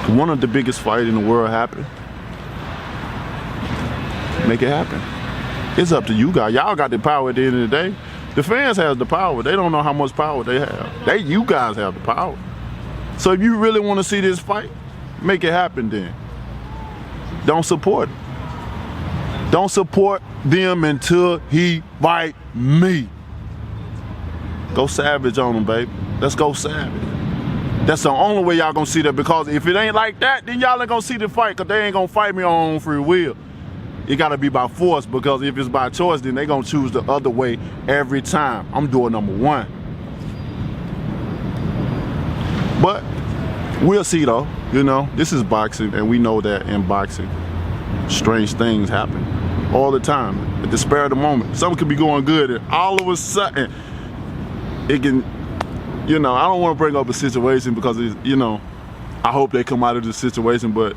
one of the biggest fights in the world happen, make it happen. It's up to you guys. Y'all got the power at the end of the day. The fans have the power. They don't know how much power they have. You guys have the power. So if you really want to see this fight, make it happen then. Don't support it. Don't support them until he fight me. Go savage on him, baby. Let's go savage. That's the only way y'all gonna see that, because if it ain't like that, then y'all ain't gonna see the fight, because they ain't gonna fight me on free will. It gotta be by force, because if it's by choice, then they gonna choose the other way every time. I'm doing number one. But we'll see though, you know, this is boxing, and we know that in boxing, strange things happen all the time. At the spur of the moment, something could be going good, and all of a sudden, it can, you know, I don't want to bring up a situation because, it's, you know, I hope they come out of this situation, but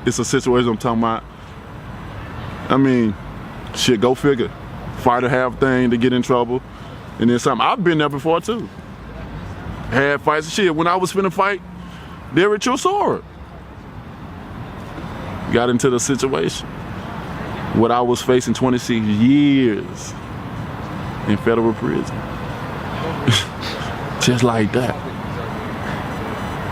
it's a situation I'm talking about. I mean, shit, go figure. Fighter have thing to get in trouble, and then something. I've been there before too. Had fights, shit, when I was finna fight Derek Chisora. Got into the situation. What I was facing 26 years in federal prison. Just like that.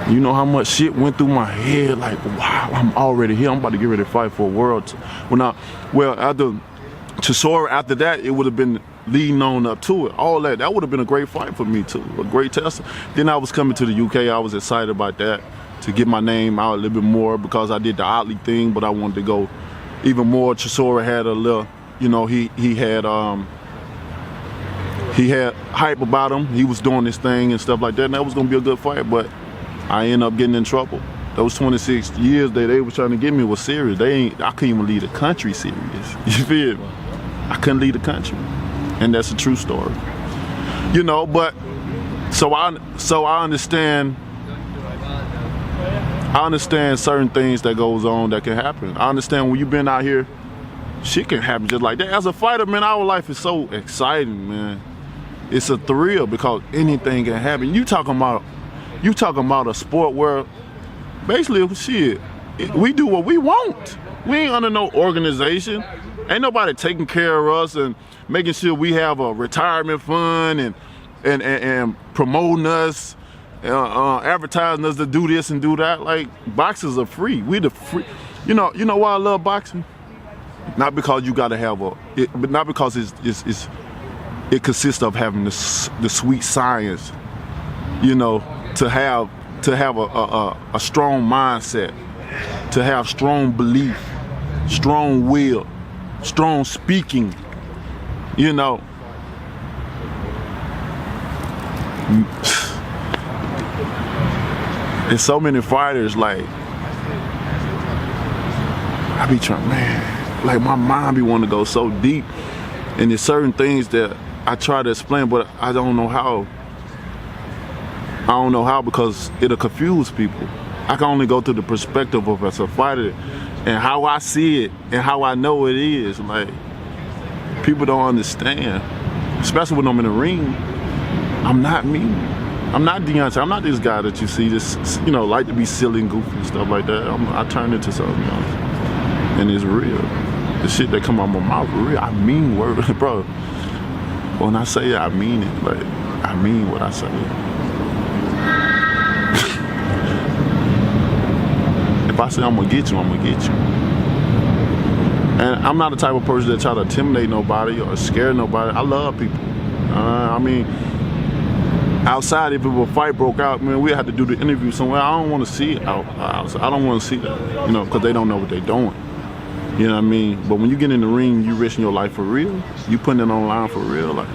You know how much shit went through my head, like, wow, I'm already here. I'm about to get ready to fight for a world. After Chisora, after that, it would have been leading on up to it. All that would have been a great fight for me too, a great test. Then I was coming to the UK. I was excited about that, to get my name out a little bit more, because I did the Otley thing, but I wanted to go even more. Chisora had a little, you know, he had hype about him. He was doing this thing and stuff like that, and that was gonna be a good fight, but I ended up getting in trouble. Those 26 years that they was trying to get me was serious. I couldn't even lead a country serious. You feel me? I couldn't lead a country. And that's a true story. You know, but so I understand certain things that goes on that can happen. I understand when you've been out here, shit can happen just like that. As a fighter, man, our life is so exciting, man. It's a thrill because anything can happen. You talking about a sport where basically, shit, we do what we want. We ain't under no organization. Ain't nobody taking care of us and making sure we have a retirement fund and promoting us, advertising us to do this and do that. Like, boxers are free. We the free. You know why I love boxing? Not because you gotta have but not because it consists of having the sweet science. You know, to have a strong mindset, to have strong belief, strong will, strong speaking, you know. There's so many fighters, like, I be trying, man, like my mind be wanting to go so deep, and there's certain things that I try to explain, but I don't know how. I don't know how, because it'll confuse people. I can only go through the perspective of as a fighter and how I see it and how I know it is. Like, people don't understand, especially when I'm in the ring. I'm not me. I'm not Deontay. I'm not this guy that you see, this, you know, like to be silly and goofy and stuff like that. I turned into something else, and it's real. The shit that come out my mouth, real. I mean word, bro. When I say it, I mean it. Like, I mean what I say. If I say I'm gonna get you, I'm gonna get you. And I'm not the type of person that try to intimidate nobody or scare nobody. I love people. I mean, outside, if a fight broke out, man, we had to do the interview somewhere. I don't want to see it outside. I don't want to see that, you know, because they don't know what they're doing. You know what I mean? But when you get in the ring, you risking your life for real. You putting it on the line for real. Like,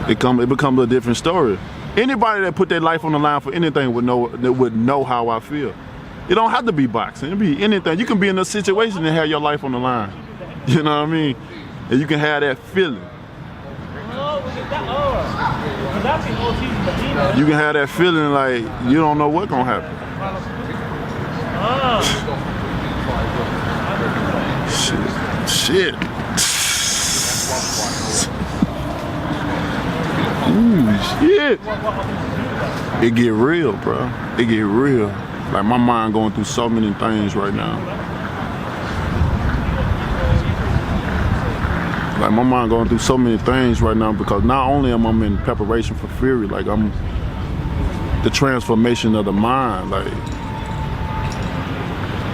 it becomes a different story. Anybody that put their life on the line for anything would know how I feel. It don't have to be boxing. It be anything. You can be in a situation and have your life on the line. You know what I mean? And you can have that feeling. You can have that feeling like you don't know what's gonna happen. Shit. Ooh, shit. It get real, bro. It get real. Like, my mind going through so many things right now. Like, my mind going through so many things right now, because not only am I in preparation for Fury, like, I'm the transformation of the mind. Like,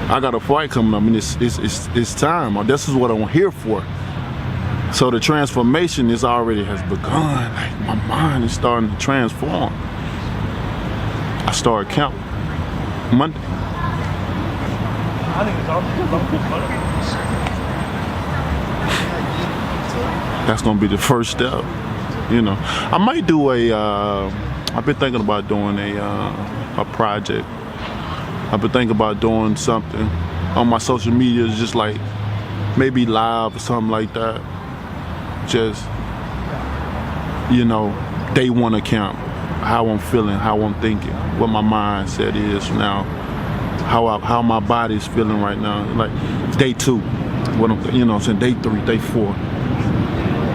I got a fight coming up, and it's time. This is what I'm here for. So the transformation already has begun. Like, my mind is starting to transform. I started camp Monday. That's gonna be the first step, you know. I might do I've been thinking about doing a project. I've been thinking about doing something on my social media, just like maybe live or something like that. Just, you know, day one of camp, how I'm feeling, how I'm thinking, what my mindset is now, how my body's feeling right now. Like day two, what I'm, you know what I'm saying, day three, day four.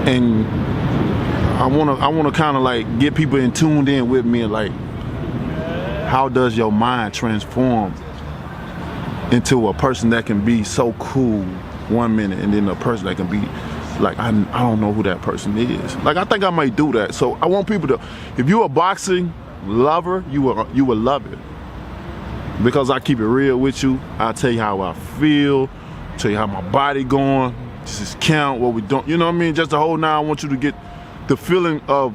And I wanna kind of like get people tuned in with me, like, how does your mind transform into a person that can be so cool 1 minute, and then a person that can be like, I don't know who that person is. Like, I think I might do that. So I want people to, if you're a boxing lover, you will love it. Because I keep it real with you. I tell you how I feel, tell you how my body going. This is count what we don't. You know what I mean? Just the whole now. I want you to get the feeling of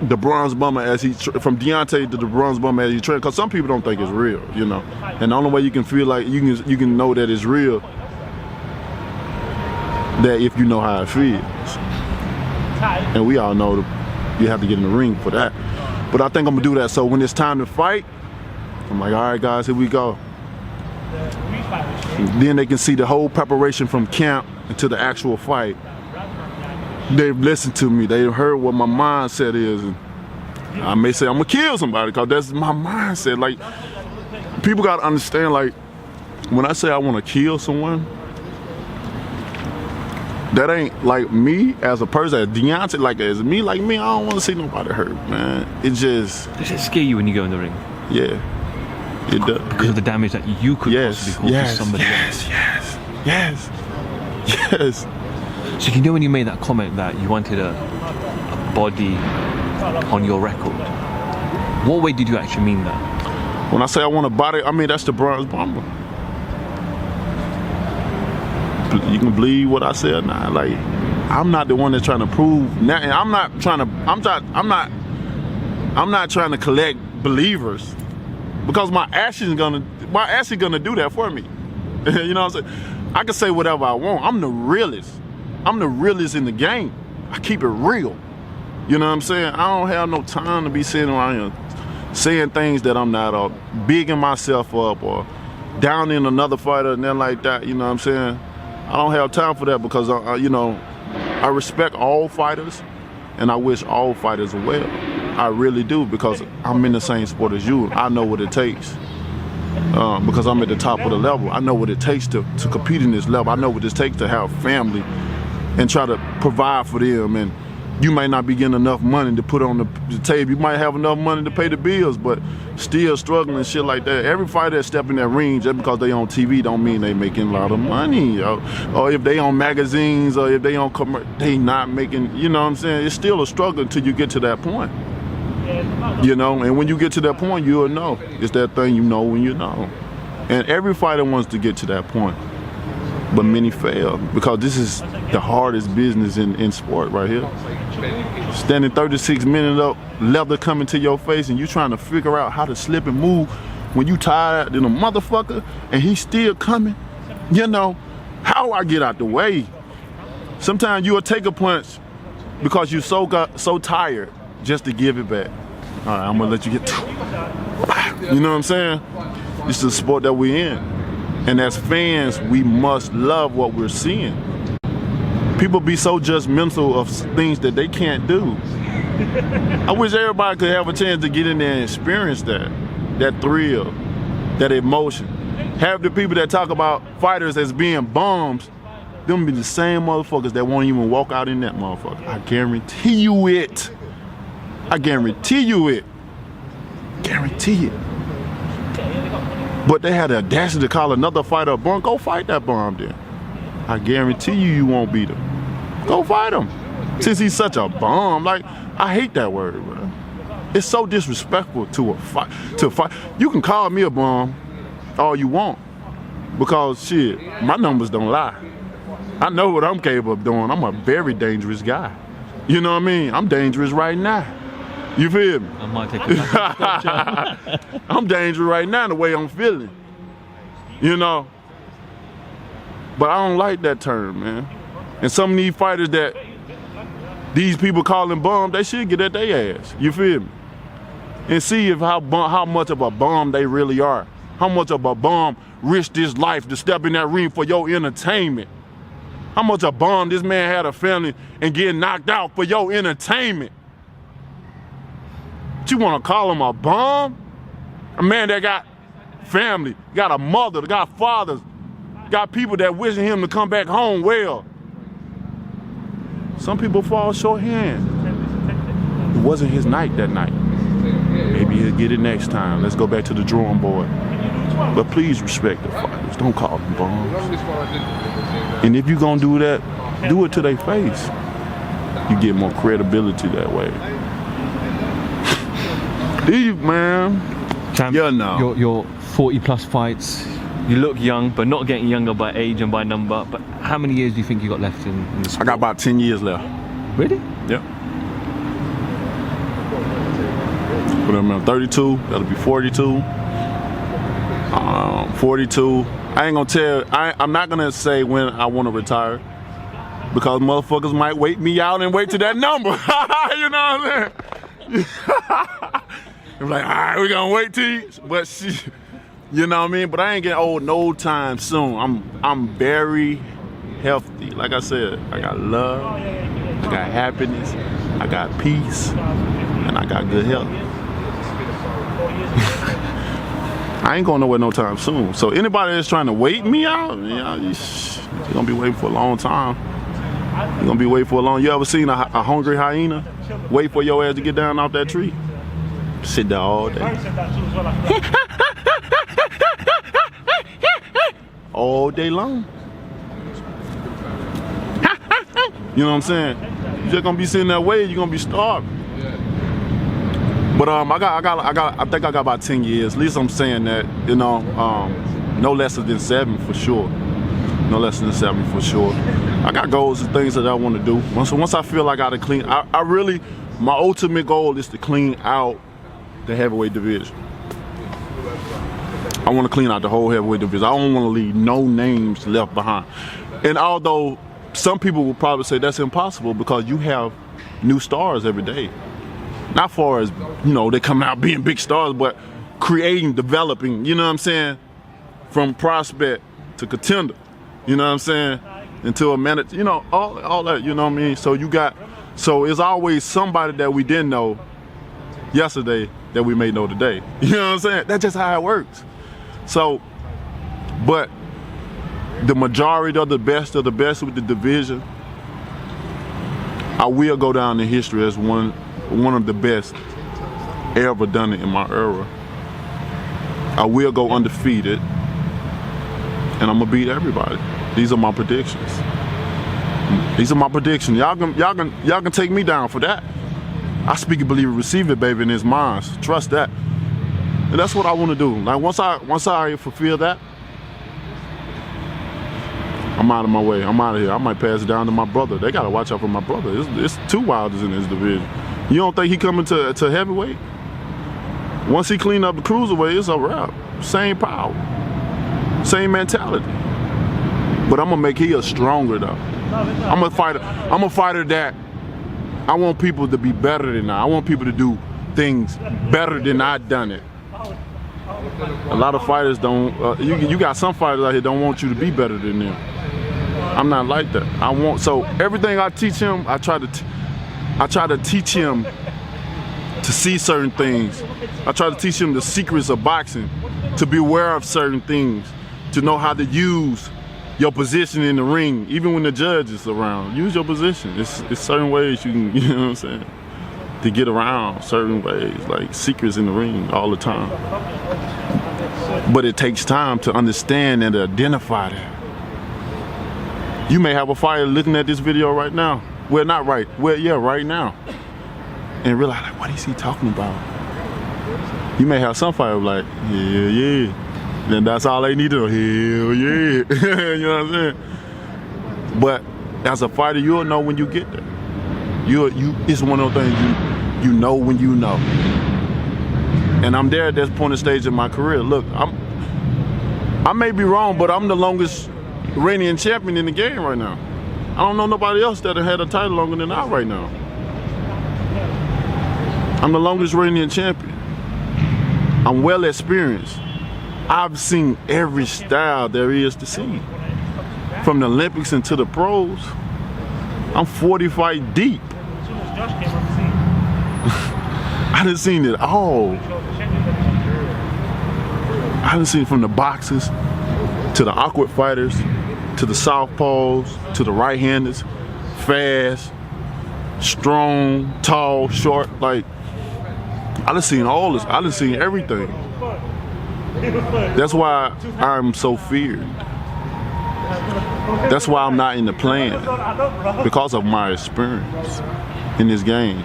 the bronze bomber as he from Deontay to the bronze bomber as he trained. Because some people don't think it's real, you know. And the only way you can feel like you can know that it's real, that if you know how it feels. And we all know you have to get in the ring for that. But I think I'm gonna do that. So when it's time to fight, I'm like, all right, guys, here we go. And then they can see the whole preparation from camp until the actual fight. They've listened to me. They've heard what my mindset is. And I may say I'm gonna kill somebody because that's my mindset. Like, people gotta understand, like, when I say I wanna kill someone, that ain't like me as a person, as Deontay, like as me, I don't wanna see nobody hurt, man. It just... Does it scare you when you go in the ring? Yeah, it does. Because of the damage that you could possibly cause to somebody else. Yes. So you know when you made that comment that you wanted a body on your record, what way did you actually mean that? When I say I want a body, I mean that's the bronze bomber. You can believe what I said now. Like, I'm not the one that's trying to prove now. I'm not trying to collect believers, because my action's gonna do that for me. You know what I'm saying? I can say whatever I want. I'm the realest. I'm the realest in the game. I keep it real. You know what I'm saying? I don't have no time to be sitting around here saying things that I'm not, bigging myself up or down in another fighter and then like that. You know what I'm saying? I don't have time for that because I respect all fighters and I wish all fighters well. I really do, because I'm in the same sport as you. I know what it takes. Because I'm at the top of the level. I know what it takes to compete in this level. I know what it takes to have family and try to provide for them. And you might not be getting enough money to put on the table. You might have enough money to pay the bills, but still struggling and shit like that. Every fighter that step in that ring, just because they on TV don't mean they making a lot of money. Or if they on magazines, or if they on they not making, you know what I'm saying? It's still a struggle until you get to that point. You know, and when you get to that point, you'll know. It's that thing you know when you know. And every fighter wants to get to that point, but many fail, because this is the hardest business in sport right here. Standing 36 minutes up, leather coming to your face, and you trying to figure out how to slip and move when you tired than a motherfucker, and he's still coming. You know, how I get out the way. Sometimes you'll take a punch because you so tired just to give it back. All right, I'm gonna let you get to it. You know what I'm saying? This is the sport that we're in. And as fans, we must love what we're seeing. People be so judgmental of things that they can't do. I wish everybody could have a chance to get in there and experience that thrill, that emotion. Have the people that talk about fighters as being bums, them be the same motherfuckers that won't even walk out in that motherfucker. I guarantee you it. I guarantee you it. Guarantee it. But they had the audacity to call another fighter a bum. Go fight that bum then. I guarantee you won't beat him. Go fight him. Since he's such a bum, like, I hate that word, bro. It's so disrespectful to fight. You can call me a bum all you want, because shit, my numbers don't lie. I know what I'm capable of doing. I'm a very dangerous guy. You know what I mean? I'm dangerous right now. You feel me? I might take a I'm dangerous right now the way I'm feeling. You know? But I don't like that term, man. And some of these fighters that these people calling bums, they should get at their ass. You feel me? And see if how much of a bum they really are. How much of a bum risked his life to step in that ring for your entertainment. How much a bum this man had a family and get knocked out for your entertainment. But you want to call him a bum? A man that got family, got a mother, got fathers, got people that wishing him to come back home well. Some people fall shorthand. It wasn't his night that night. Maybe he'll get it next time. Let's go back to the drawing board. But please respect the fighters. Don't call them bums. And if you're gonna do that, do it to their face. You get more credibility that way. Champ, Yeah, no. Your 40 plus fights. You look young, but not getting younger by age and by number. But how many years do you think you got left in the sport? I got about 10 years left. Really? Yeah. But I'm 32, that'll be 42. 42. I ain't gonna tell, I'm not gonna say when I wanna retire, because motherfuckers might wait me out and wait to that number. You know what I'm saying? I'm like, all right, we gonna wait till you, but she, you know what I mean? But I ain't getting old no time soon. I'm very healthy. Like I said, I got love, I got happiness, I got peace, and I got good health. I ain't going nowhere no time soon. So anybody that's trying to wait me out, you're gonna be waiting for a long time. You're gonna be waiting for a long. You ever seen a hungry hyena wait for your ass to get down off that tree? Sit there all day. All day long. You know what I'm saying? You're just gonna be sitting that way, you're gonna be starving. But I think I got about 10 years. At least I'm saying that, you know, no less than 7 for sure. No less than 7 for sure. I got goals and things that I want to do. Once I feel like I gotta clean, I really, my ultimate goal is to clean out the heavyweight division. I want to clean out the whole heavyweight division. I don't want to leave no names left behind. And although some people will probably say that's impossible because you have new stars every day. Not far as, you know, they come out being big stars, but creating, developing, you know what I'm saying? From prospect to contender, you know what I'm saying? Until a minute, you know, all that, you know what I mean? So it's always somebody that we didn't know yesterday that we may know today. You know what I'm saying? That's just how it works. So, but the majority of the best with the division, I will go down in history as one of the best ever done it in my era. I will go undefeated, and I'm gonna beat everybody. These are my predictions. Y'all can take me down for that. I speak it, believe it, receive it, baby, and it's mine. Trust that. And that's what I want to do. Like once I fulfill that, I'm out of my way. I'm out of here. I might pass it down to my brother. They gotta watch out for my brother. It's 2 Wilders in this division. You don't think he coming to heavyweight? Once he clean up the cruiserweight, it's a wrap. Same power, same mentality. But I'm gonna make he a stronger though. I'm a fighter that I want people to be better than I want people to do things better than I done it. A lot of fighters don't. You got some fighters out here don't want you to be better than them. I'm not like that. So everything I teach him, I try to teach him to see certain things. I try to teach him the secrets of boxing, to be aware of certain things, to know how to use your position in the ring, even when the judge is around. Use your position. It's certain ways you can, you know what I'm saying, to get around certain ways, like secrets in the ring all the time. But it takes time to understand and to identify that. You may have a fighter looking at this video right now. Well, not right. Well, yeah, right now. And realize, like, what is he talking about? You may have some fighter like, yeah. Then that's all they need to know. Hell yeah. You know what I'm saying? But as a fighter, you'll know when you get there. It's one of those things you know when you know. And I'm there at this point of stage in my career. Look, I may be wrong, but I'm the longest reigning champion in the game right now. I don't know nobody else that had a title longer than I right now. I'm the longest reigning champion. I'm well experienced. I've seen every style there is to see. From the Olympics into the pros, I'm 40 fights deep. I done seen it all. I done seen from the boxers to the awkward fighters, to the southpaws, to the right-handers, fast, strong, tall, short. Like, I done seen all this. I done seen everything. That's why I'm so feared. That's why I'm not in the plan, because of my experience in this game.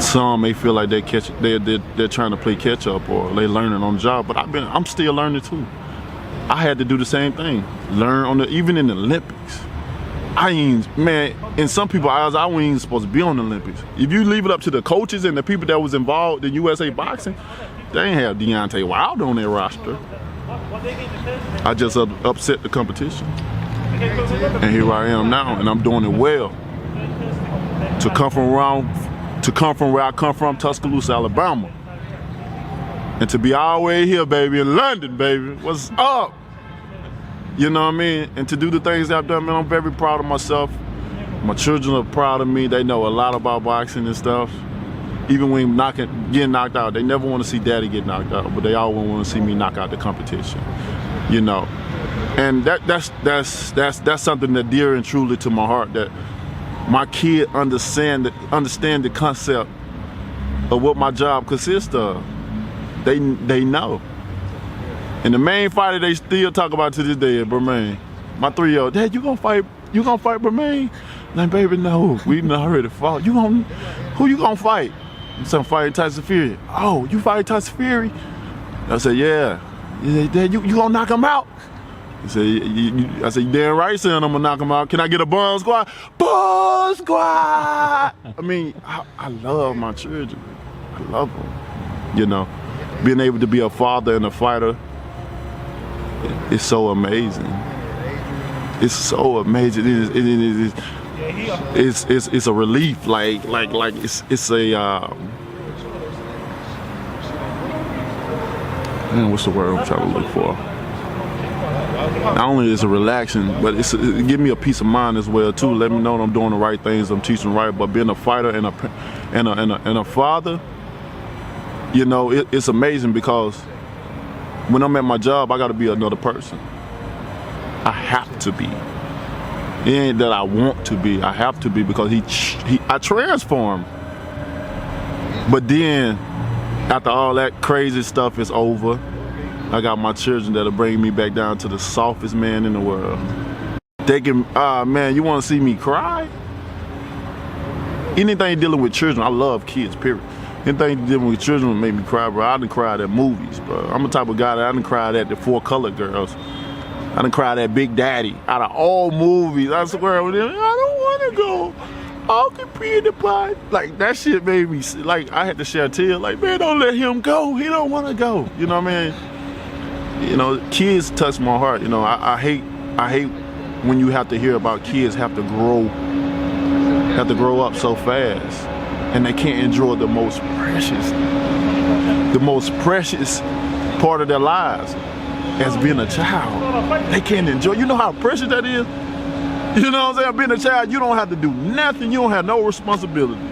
Some may feel like they're trying to play catch up or they learning on the job, but I'm still learning too. I had to do the same thing, learn even in the Olympics. Man, in some people's eyes, I wasn't even supposed to be on the Olympics. If you leave it up to the coaches and the people that was involved in USA boxing, they ain't have Deontay Wilder on their roster. I just upset the competition. And here I am now, and I'm doing it well. To come from where I come from, Tuscaloosa, Alabama. And to be all the way here, baby, in London, baby. What's up? You know what I mean? And to do the things that I've done, man, I'm very proud of myself. My children are proud of me. They know a lot about boxing and stuff. Even when getting knocked out, they never want to see daddy get knocked out, but they always want to see me knock out the competition. You know? And that's something that dear and truly to my heart, that my kid understand the concept of what my job consists of. They know. And the main fighter they still talk about to this day is Bermain. My 3-year-old, Dad, you gonna fight Bermain? Like, baby, no, we already fought. Who you gonna fight? I'm fighting Tyson Fury. Oh, you fight Tyson Fury? I said, yeah. He said, Dad, you gonna knock him out? He said, I said, you damn right, son, I'm gonna knock him out. Can I get a bomb squad? Bomb squad! I mean, I love my children. I love them. You know, being able to be a father and a fighter, it's so amazing. It's so amazing. It's a relief. Like it's a man, what's the word I'm trying to look for? Not only is it relaxing, but it gives me a peace of mind as well too. Let me know that I'm doing the right things, I'm teaching right. But being a fighter and a father, you know, it's amazing, because when I'm at my job, I got to be another person. I have to be. It ain't that I want to be. I have to be, because I transform. But then, after all that crazy stuff is over, I got my children that'll bring me back down to the softest man in the world. They can, man, you want to see me cry? Anything dealing with children, I love kids, period. Anything dealing with children will make me cry, bro. I done cried at movies, bro. I'm the type of guy that I done cried at the 4 Color Girls. I done cried at Big Daddy. Out of all movies, I swear with them, I don't want to go. I'll compete in the pot. Like, that shit made me, like, I had to shed a tear. Like, man, don't let him go. He don't want to go. You know what I mean? You know, kids touch my heart. You know, I hate when you have to hear about kids have to grow up so fast, and they can't enjoy the most precious part of their lives, as being a child. They can't enjoy. You know how precious that is? You know what I'm saying? Being a child, you don't have to do nothing. You don't have no responsibility.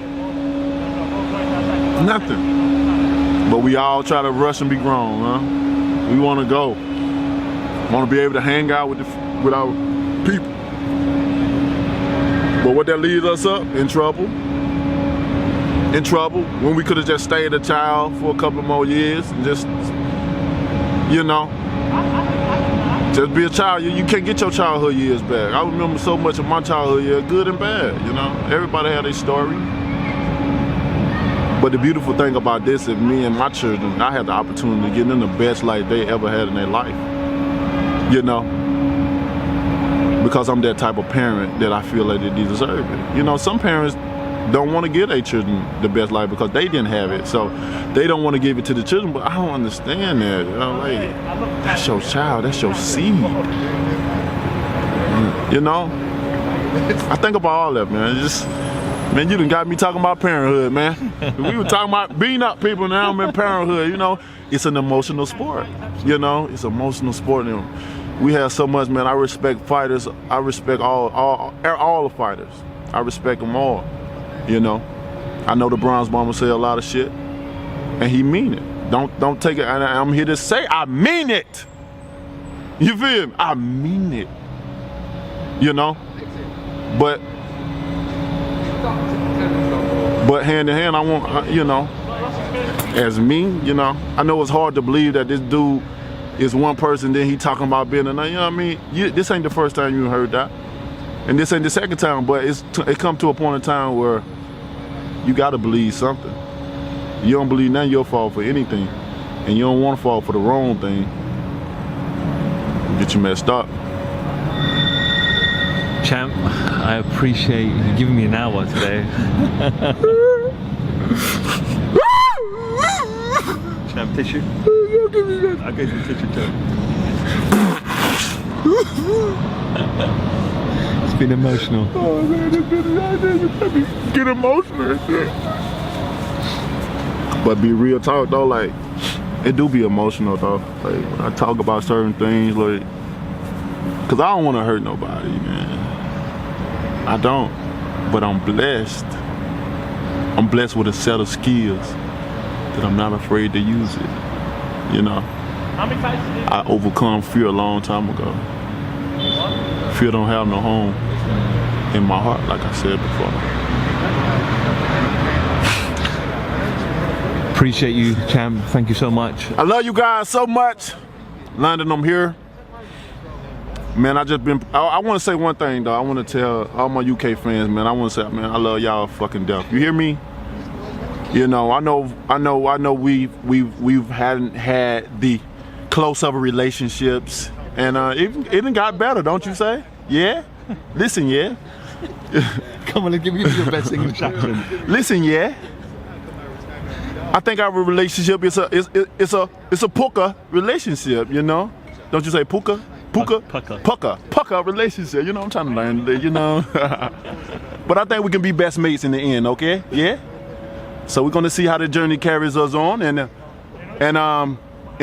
Nothing. But we all try to rush and be grown, huh? We want to go. Want to be able to hang out with our people. But what that leaves us up? In trouble. In trouble. When we could have just stayed a child for a couple more years and just, you know, just be a child. You can't get your childhood years back. I remember so much of my childhood years, good and bad, you know. Everybody had a story. But the beautiful thing about this is me and my children, I had the opportunity to get them the best life they ever had in their life. You know? Because I'm that type of parent that I feel like they deserve it. You know, some parents don't want to give their children the best life because they didn't have it. So they don't want to give it to the children, but I don't understand that. You know, like, that's your child, that's your seed. You know? I think about all that, man. Man, you done got me talking about parenthood, man. We were talking about beating up people, now I'm in parenthood, you know? It's an emotional sport, you know? It's an emotional sport. You know? We have so much, man. I respect fighters. I respect all the fighters. I respect them all. You know, I know the Bronze Bomber say a lot of shit, and he mean it. Don't take it. And I'm here to say I mean it. You feel me? I mean it. You know, but hand in hand, I want, you know, as me, you know, I know it's hard to believe that this dude is one person, then he talking about being another. You know what I mean? This ain't the first time you heard that. And this ain't the second time, but it come to a point in time where you gotta believe something. You don't believe nothing, you'll fall for anything. And you don't want to fall for the wrong thing. Get you messed up. Champ, I appreciate you giving me an hour today. Champ, tissue? I'll get some tissue too. It's been emotional. Oh man, get emotional and shit. But be real talk though, like, it do be emotional though. Like, when I talk about certain things, like, cause I don't want to hurt nobody, man. I don't. But I'm blessed. I'm blessed with a set of skills that I'm not afraid to use it. You know, I overcome fear a long time ago. Fear don't have no home in my heart, like I said before. Appreciate you, Champ. Thank you so much. I love you guys so much. London, I'm here. Man, I want to say one thing though. I want to tell all my UK fans, man, I want to say, man, I love y'all fucking death. You hear me? You know, I know we've hadn't had the close of relationships, and it done got better, don't you say? Yeah? Listen, yeah? Come on, give me your best English accent. Listen, yeah? I think our relationship is a puka relationship, you know? Don't you say puka? Puka relationship, you know, I'm trying to learn, you know? But I think we can be best mates in the end, okay? Yeah? So we're gonna see how the journey carries us on, and in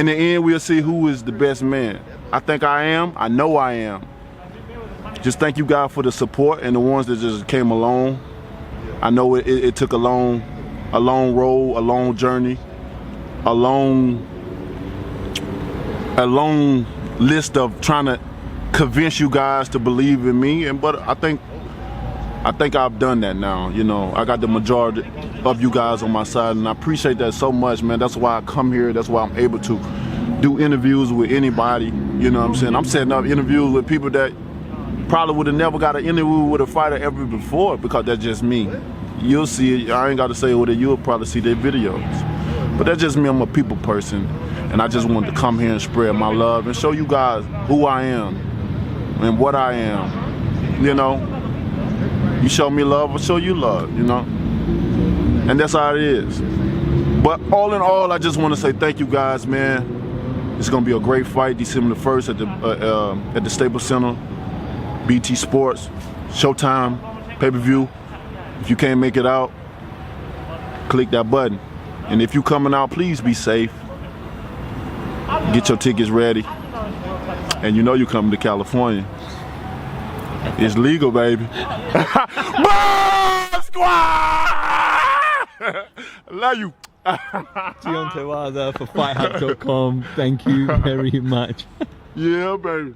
the end we'll see who is the best man. I think I am, I know I am. Just thank you guys for the support and the ones that just came along. I know it took a long road, a long journey, a long list of trying to convince you guys to believe in me, but I think I've done that now. You know, I got the majority of you guys on my side, and I appreciate that so much, man. That's why I come here. That's why I'm able to do interviews with anybody. You know what I'm saying? I'm setting up interviews with people that probably would have never got an interview with a fighter ever before, because that's just me. You'll see it. I ain't got to say what you'll probably see their videos. But that's just me. I'm a people person, and I just wanted to come here and spread my love and show you guys who I am and what I am. You know, you show me love, I'll show you love, you know? And that's how it is. But all in all, I just want to say thank you guys, man. It's going to be a great fight December the 1st at the Staples Center, BT Sports, Showtime, pay-per-view. If you can't make it out, click that button. And if you coming out, please be safe. Get your tickets ready. And you know you coming to California. It's legal, baby. Squad! I love you. Deontay Wilder for FightHype.com. Thank you very much. Yeah, baby.